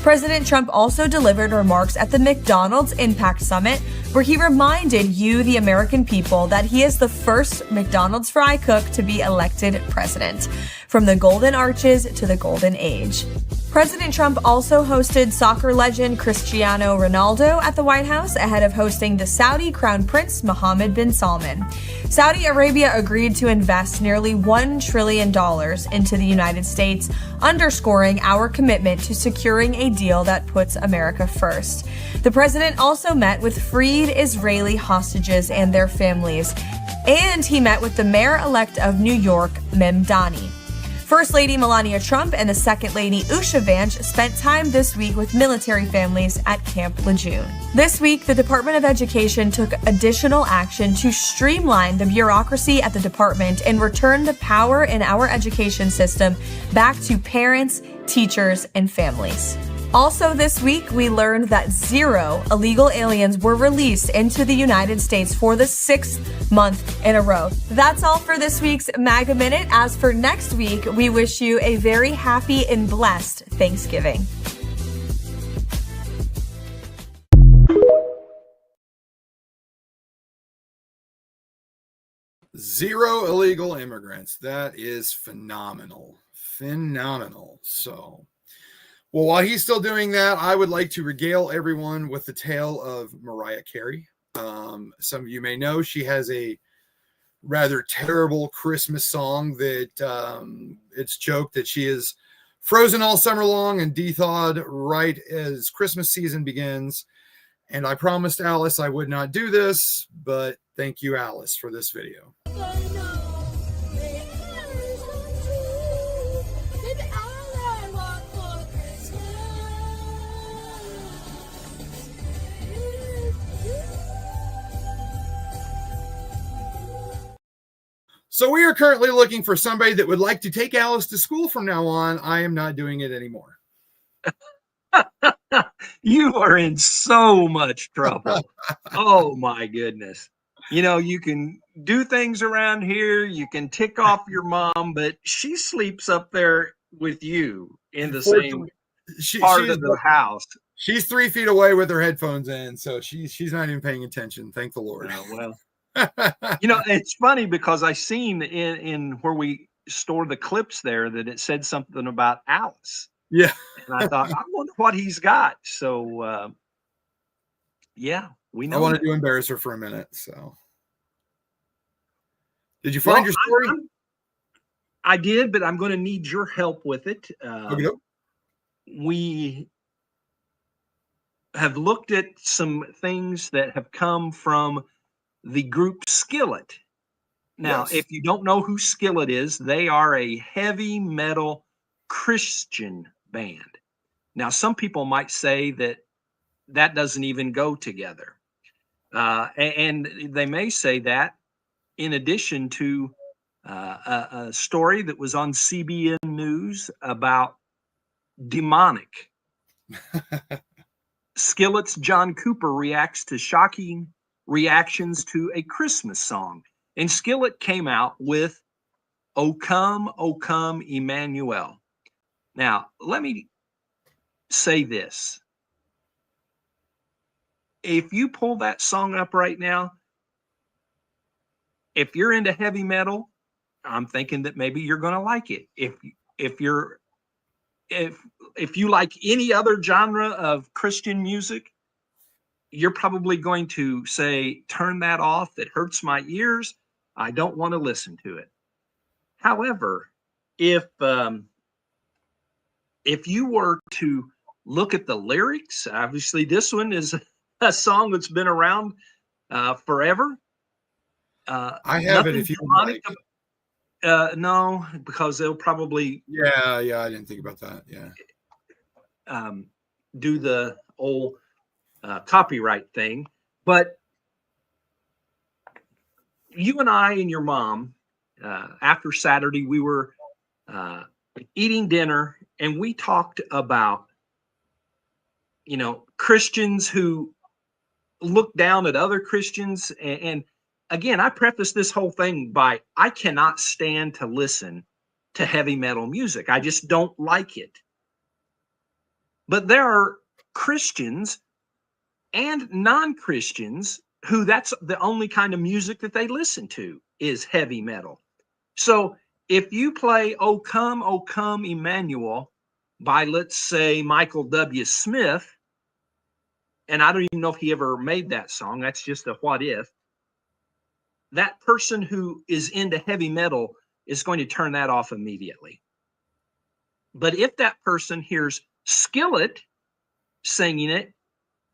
President Trump also delivered remarks at the McDonald's Impact Summit, where he reminded you, the American people, that he is the first McDonald's fry cook to be elected president, from the Golden Arches to the Golden Age. President Trump also hosted soccer legend Cristiano Ronaldo at the White House ahead of hosting the Saudi Crown Prince Mohammed bin Salman. Saudi Arabia agreed to invest nearly $1 trillion into the United States, underscoring our commitment to securing a deal that puts America first. The president also met with freed Israeli hostages and their families, and he met with the mayor-elect of New York, Mem Dani. First Lady Melania Trump and the Second Lady Usha Vance spent time this week with military families at Camp Lejeune. This week, the Department of Education took additional action to streamline the bureaucracy at the department and return the power in our education system back to parents, teachers, and families. Also this week, we learned that 0 illegal aliens were released into the United States for the 6th month in a row. That's all for this week's MAGA Minute. As for next week, we wish you a very happy and blessed Thanksgiving. Zero illegal immigrants. That is phenomenal. Phenomenal. So, well, while he's still doing that, I would like to regale everyone with the tale of Mariah Carey. Some of you may know she has a rather terrible Christmas song that it's joked that she is frozen all summer long and de-thawed right as Christmas season begins. And I promised Alice I would not do this, but thank you, Alice, for this video. So we are currently looking for somebody that would like to take Alice to school from now on. I am not doing it anymore. You are in so much trouble. Oh my goodness. You know, you can do things around here, you can tick off your mom, but she sleeps up there with you in the same part of the house. She's 3 feet away with her headphones in, so she's not even paying attention. Thank the Lord. Well, you know, it's funny because I seen in where we store the clips there that it said something about Alice. Yeah. And I thought, I wonder what he's got. So, yeah, we know. I wanted to embarrass her for a minute. So, did you find your story? I did, but I'm going to need your help with it. Okay. We have looked at some things that have come from the group Skillet. Now, Yes. if you don't know who Skillet is, they are a heavy metal Christian band. Now, some people might say that that doesn't even go together. And they may say that in addition to a story that was on CBN News about demonic. Skillet's John Cooper reacts to shocking reactions to a Christmas song. And Skillet came out with O Come, Emmanuel. Now, let me say this. If you pull that song up right now, if you're into heavy metal, I'm thinking that maybe you're going to like it. If you like any other genre of Christian music, you're probably going to say, turn that off. It hurts my ears. I don't want to listen to it. However, if you were to look at the lyrics, obviously this one is a song that's been around forever. I have it if you like. No, because they'll probably Yeah, I didn't think about that. Yeah. Do the old copyright thing. But you and I and your mom, after Saturday, we were eating dinner and we talked about, you know, Christians who look down at other Christians. And again, I preface this whole thing by I cannot stand to listen to heavy metal music. I just don't like it. But there are Christians and non-Christians who that's the only kind of music that they listen to is heavy metal. So if you play O Come, Emmanuel by, let's say, Michael W. Smith, and I don't even know if he ever made that song, that's just a what if, that person who is into heavy metal is going to turn that off immediately. But if that person hears Skillet singing it,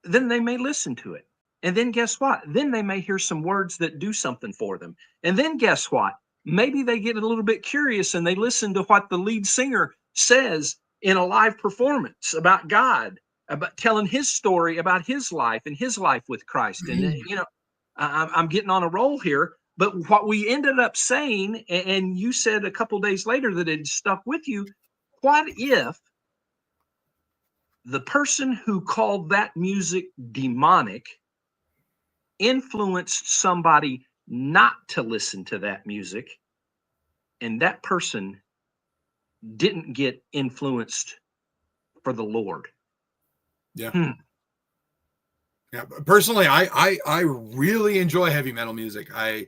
then they may listen to it. And then guess what? Then they may hear some words that do something for them. And then guess what? Maybe they get a little bit curious and they listen to what the lead singer says in a live performance about God, about telling his story about his life and his life with Christ. And, you know, I'm getting on a roll here. But what we ended up saying, and you said a couple days later that it stuck with you, what if the person who called that music demonic influenced somebody not to listen to that music, and that person didn't get influenced for the Lord? Yeah. Yeah. Personally, I really enjoy heavy metal music. I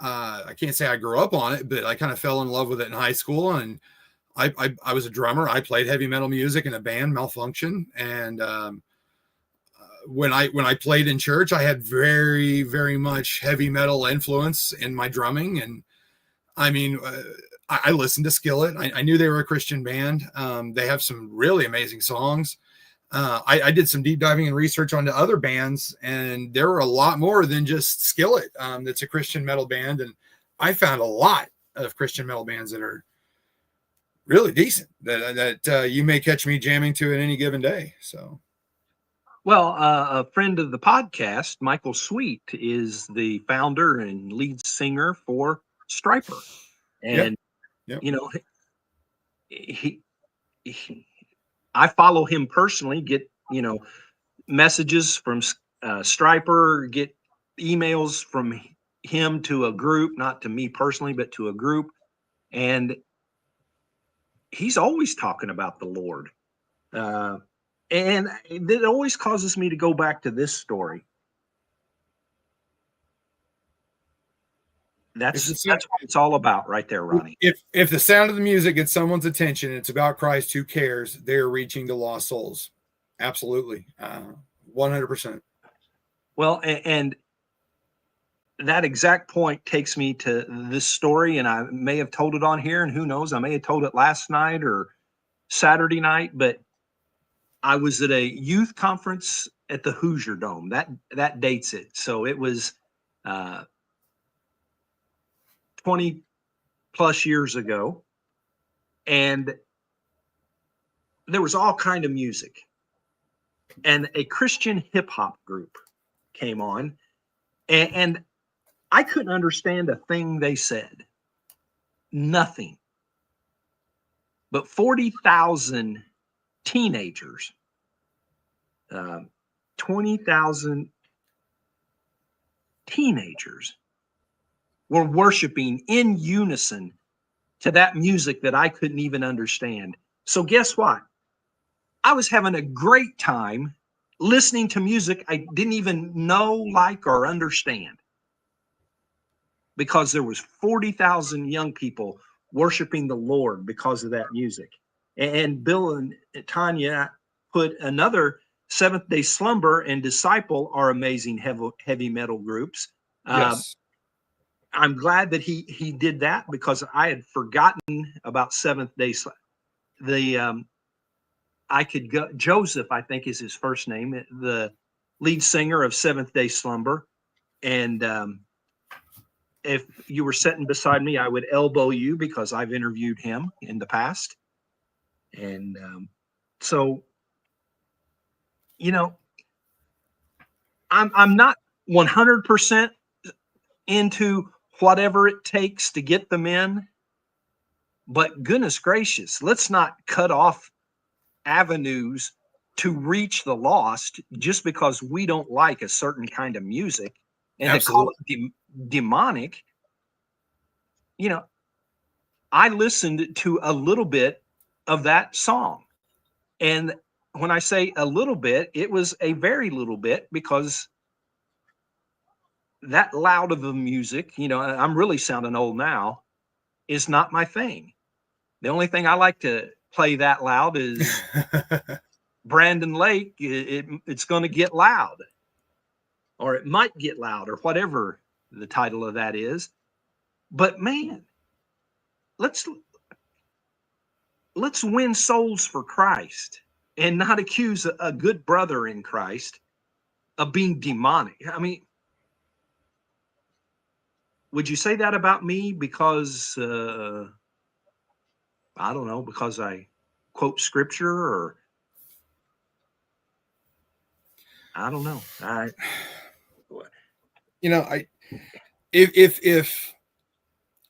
can't say I grew up on it, but I kind of fell in love with it in high school, and I was a drummer. I played heavy metal music in a band, Malfunction, and when I played in church, I had very, very much heavy metal influence in my drumming. And I mean, I listened to Skillet. I knew they were a Christian band. They have some really amazing songs. I did some deep diving and research onto other bands, and there were a lot more than just Skillet. That's a Christian metal band, and I found a lot of Christian metal bands that are really decent that you may catch me jamming to at any given day. So. Well, a friend of the podcast, Michael Sweet, is the founder and lead singer for Striper. And, you know, I follow him personally, get, you know, messages from Striper, get emails from him to a group, not to me personally, but to a group. And he's always talking about the Lord. And it always causes me to go back to this story. That's what it's all about right there, Ronnie. If the sound of the music gets someone's attention, it's about Christ, who cares? They're reaching the lost souls. Absolutely. 100%. Well, and that exact point takes me to this story, and I may have told it on here, and who knows, I may have told it last night or Saturday night, but I was at a youth conference at the Hoosier Dome. That dates it. So it was 20 plus years ago, and there was all kind of music, and a Christian hip hop group came on, and I couldn't understand a thing they said. Nothing. But 40,000 teenagers, 20,000 teenagers were worshiping in unison to that music that I couldn't even understand. So guess what? I was having a great time listening to music I didn't even know, like, or understand, because there was 40,000 young people worshiping the Lord because of that music. And Bill and Tanya put another Seventh Day Slumber and Disciple are amazing heavy metal groups. Yes. I'm glad that he did that, because I had forgotten about Seventh Day. I could go. Joseph, I think, is his first name, the lead singer of Seventh Day Slumber. And if you were sitting beside me, I would elbow you, because I've interviewed him in the past. And so, you know, I'm not 100% into whatever it takes to get them in, but goodness gracious, let's not cut off avenues to reach the lost just because we don't like a certain kind of music, and Absolutely. to call it demonic. You know, I listened to a little bit of that song, and when I say a little bit, it was a very little bit, because that loud of a music, I'm really sounding old now, is not my thing. The only thing I like to play that loud is Brandon Lake. It's going to get loud, or it might get loud, or whatever the title of that is. But man, let's win souls for Christ and not accuse a good brother in Christ of being demonic. I mean, would you say that about me because I don't know, because I quote scripture, or I don't know.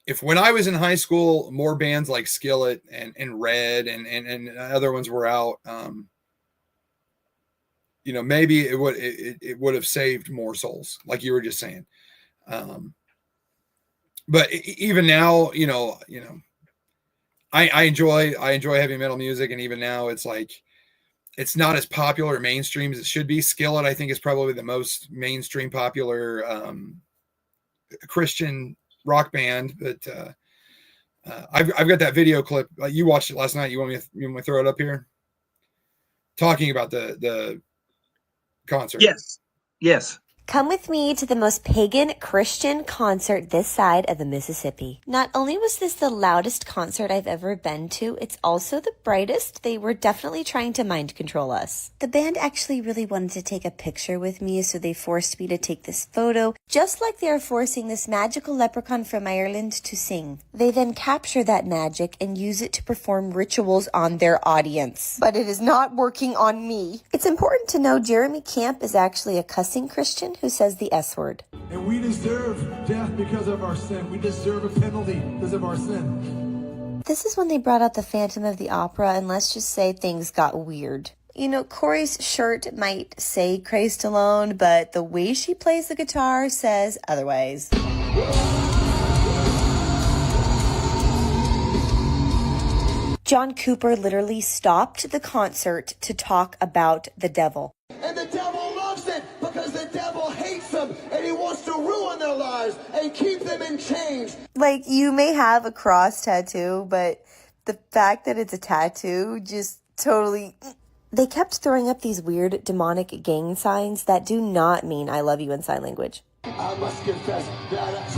If when I was in high school, more bands like Skillet and Red and other ones were out, maybe it would have saved more souls, like you were just saying. But even now, I enjoy heavy metal music, and even now it's like it's not as popular mainstream as it should be. Skillet, I think, is probably the most mainstream popular Christian rock band, but I've got that video clip. You watched it last night. You want me to throw it up here? Talking about the concert. Yes. Come with me to the most pagan Christian concert this side of the Mississippi. Not only was this the loudest concert I've ever been to, it's also the brightest. They were definitely trying to mind control us. The band actually really wanted to take a picture with me, so they forced me to take this photo, just like they are forcing this magical leprechaun from Ireland to sing. They then capture that magic and use it to perform rituals on their audience. But it is not working on me. It's important to know Jeremy Camp is actually a cussing Christian who says the S word. And we deserve death because of our sin. We deserve a penalty because of our sin. This is when they brought out the Phantom of the Opera, and let's just say things got weird. Corey's shirt might say Christ alone, but the way she plays the guitar says otherwise. John Cooper literally stopped the concert to talk about the devil. And the devil loves it because the devil hates them and he wants to ruin their lives and keep them in chains. Like, you may have a cross tattoo, but the fact that it's a tattoo just totally... They kept throwing up these weird demonic gang signs that do not mean I love you in sign language. I must confess that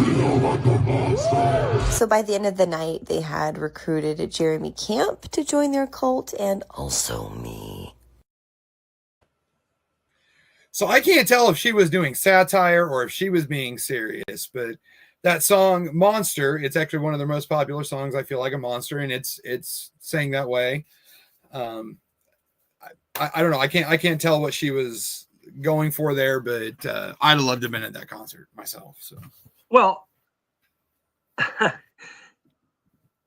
So by the end of the night, they had recruited Jeremy Camp to join their cult, and also me. So I can't tell if she was doing satire or if she was being serious, but that song Monster, it's actually one of their most popular songs, I Feel Like a Monster, and it's sang that way. I don't know. I can't tell what she was going for there, but I'd have loved to have been at that concert myself. So, well,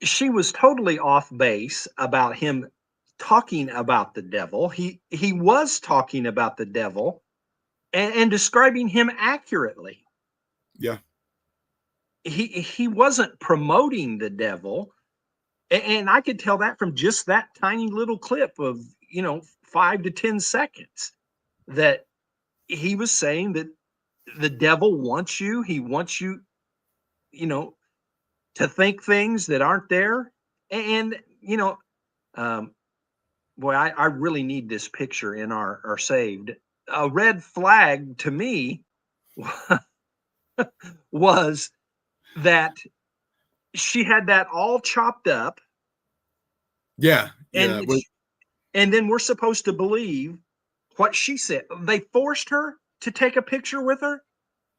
she was totally off base about him talking about the devil. He was talking about the devil and describing him accurately. Yeah. He wasn't promoting the devil. And I could tell that from just that tiny little clip of, 5 to 10 seconds, that he was saying that the devil wants you. He wants you, to think things that aren't there. And, boy, I really need this picture in our saved. A red flag to me was that she had that all chopped up. Yeah. And then we're supposed to believe what she said. They forced her to take a picture with her.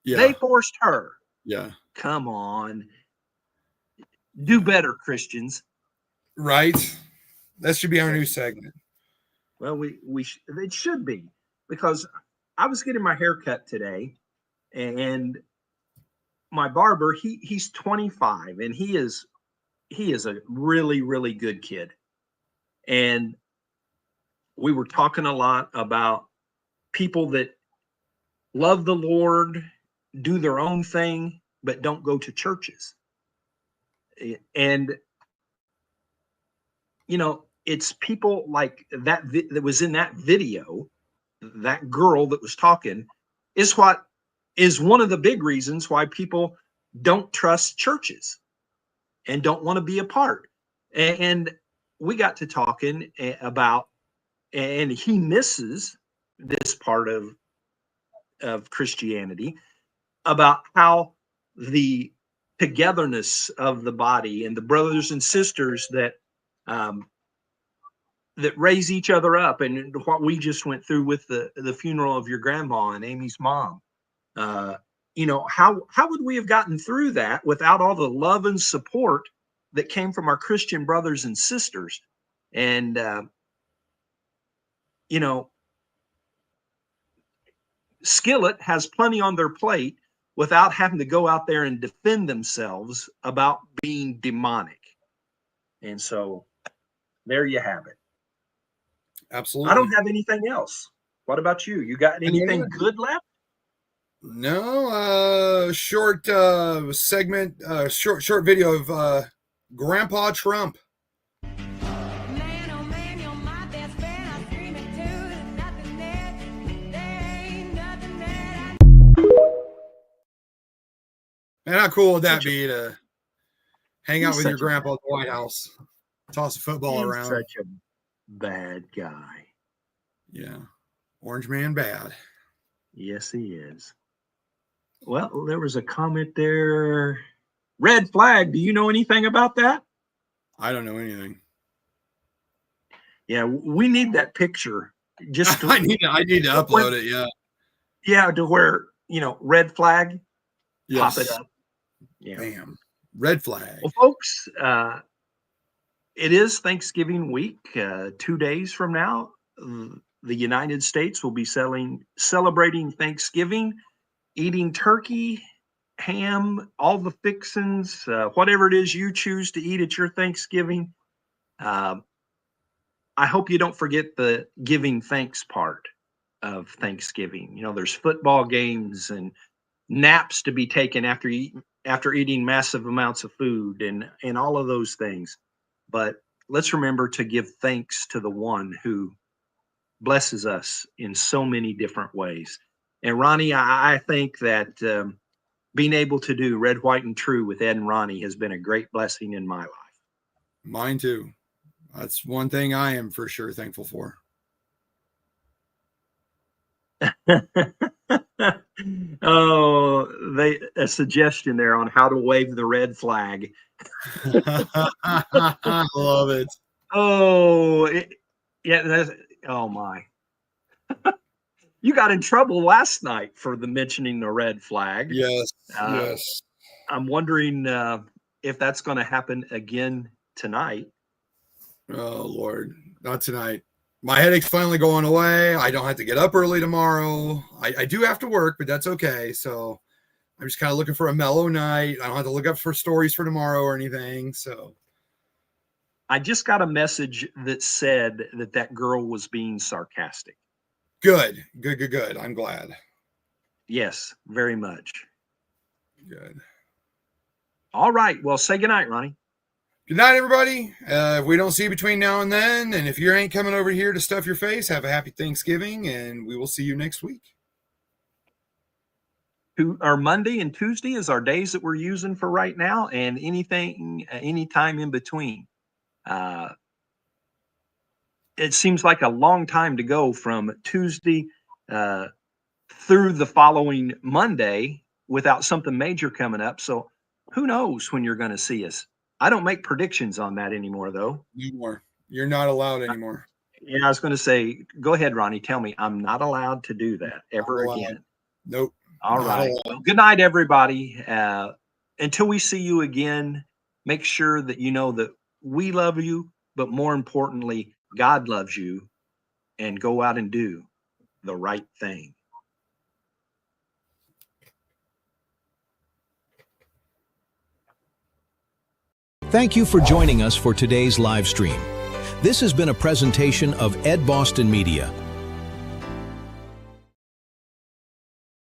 Yeah. They forced her. Yeah. Come on. Do better, Christians. Right. That should be our new segment. Well, it should be, because I was getting my hair cut today, and my barber, he's 25, and he is a really, really good kid. And we were talking a lot about people that love the Lord, do their own thing, but don't go to churches. And, it's people like that that was in that video, that girl that was talking, is what is one of the big reasons why people don't trust churches and don't want to be a part. And we got to talking about, and he misses this part of Christianity, about how the togetherness of the body and the brothers and sisters that that raise each other up, and what we just went through with the funeral of your grandma and Amy's mom. You know, how would we have gotten through that without all the love and support that came from our Christian brothers and sisters? And you know, Skillet has plenty on their plate without having to go out there and defend themselves about being demonic. And so there you have it. Absolutely. I don't have anything else. What about you? You got anything good left? No, short segment, short video of Grandpa Trump. And how cool would that be to hang out with your grandpa at the White House, toss a football around? Such a bad guy. Yeah. Orange man bad. Yes, he is. Well, there was a comment there. Red flag. Do you know anything about that? I don't know anything. Yeah, we need that picture. Just I need to upload it. Yeah. Yeah, to where, you know, red flag. Yes. Pop it up. Yeah. Bam. Red flag. Well, folks, it is Thanksgiving week. 2 days from now, the United States will be celebrating Thanksgiving, eating turkey, ham, all the fixins, whatever it is you choose to eat at your Thanksgiving. I hope you don't forget the giving thanks part of Thanksgiving. You know, there's football games and naps to be taken after eating massive amounts of food and all of those things. But let's remember to give thanks to the one who blesses us in so many different ways. And Ronnie, I think that being able to do Red, White, and True with Ed and Ronnie has been a great blessing in my life. Mine too. That's one thing I am for sure thankful for. Oh, a suggestion there on how to wave the red flag. I love it. Oh, oh my. You got in trouble last night for mentioning the red flag. Yes, yes. I'm wondering if that's going to happen again tonight. Oh, Lord. Not tonight. My headache's finally going away. I don't have to get up early tomorrow. I do have to work, but that's okay. So I'm just kind of looking for a mellow night. I don't have to look up for stories for tomorrow or anything. So I just got a message that said that girl was being sarcastic. Good. I'm glad. Yes, very much. Good. All right. Well, say goodnight, Ronnie. Good night, everybody. If we don't see you between now and then, and if you ain't coming over here to stuff your face, have a happy Thanksgiving, and we will see you next week. Our Monday and Tuesday is our days that we're using for right now, and any time in between. It seems like a long time to go from Tuesday through the following Monday without something major coming up. So who knows when you're going to see us? I don't make predictions on that anymore, though. Anymore. You're not allowed anymore. Yeah, I was going to say, go ahead, Ronnie. Tell me, I'm not allowed to do that ever again. Nope. All right. Well, good night, everybody. Until we see you again, make sure that you know that we love you, but more importantly, God loves you, and go out and do the right thing. Thank you for joining us for today's live stream. This has been a presentation of Ed Boston Media.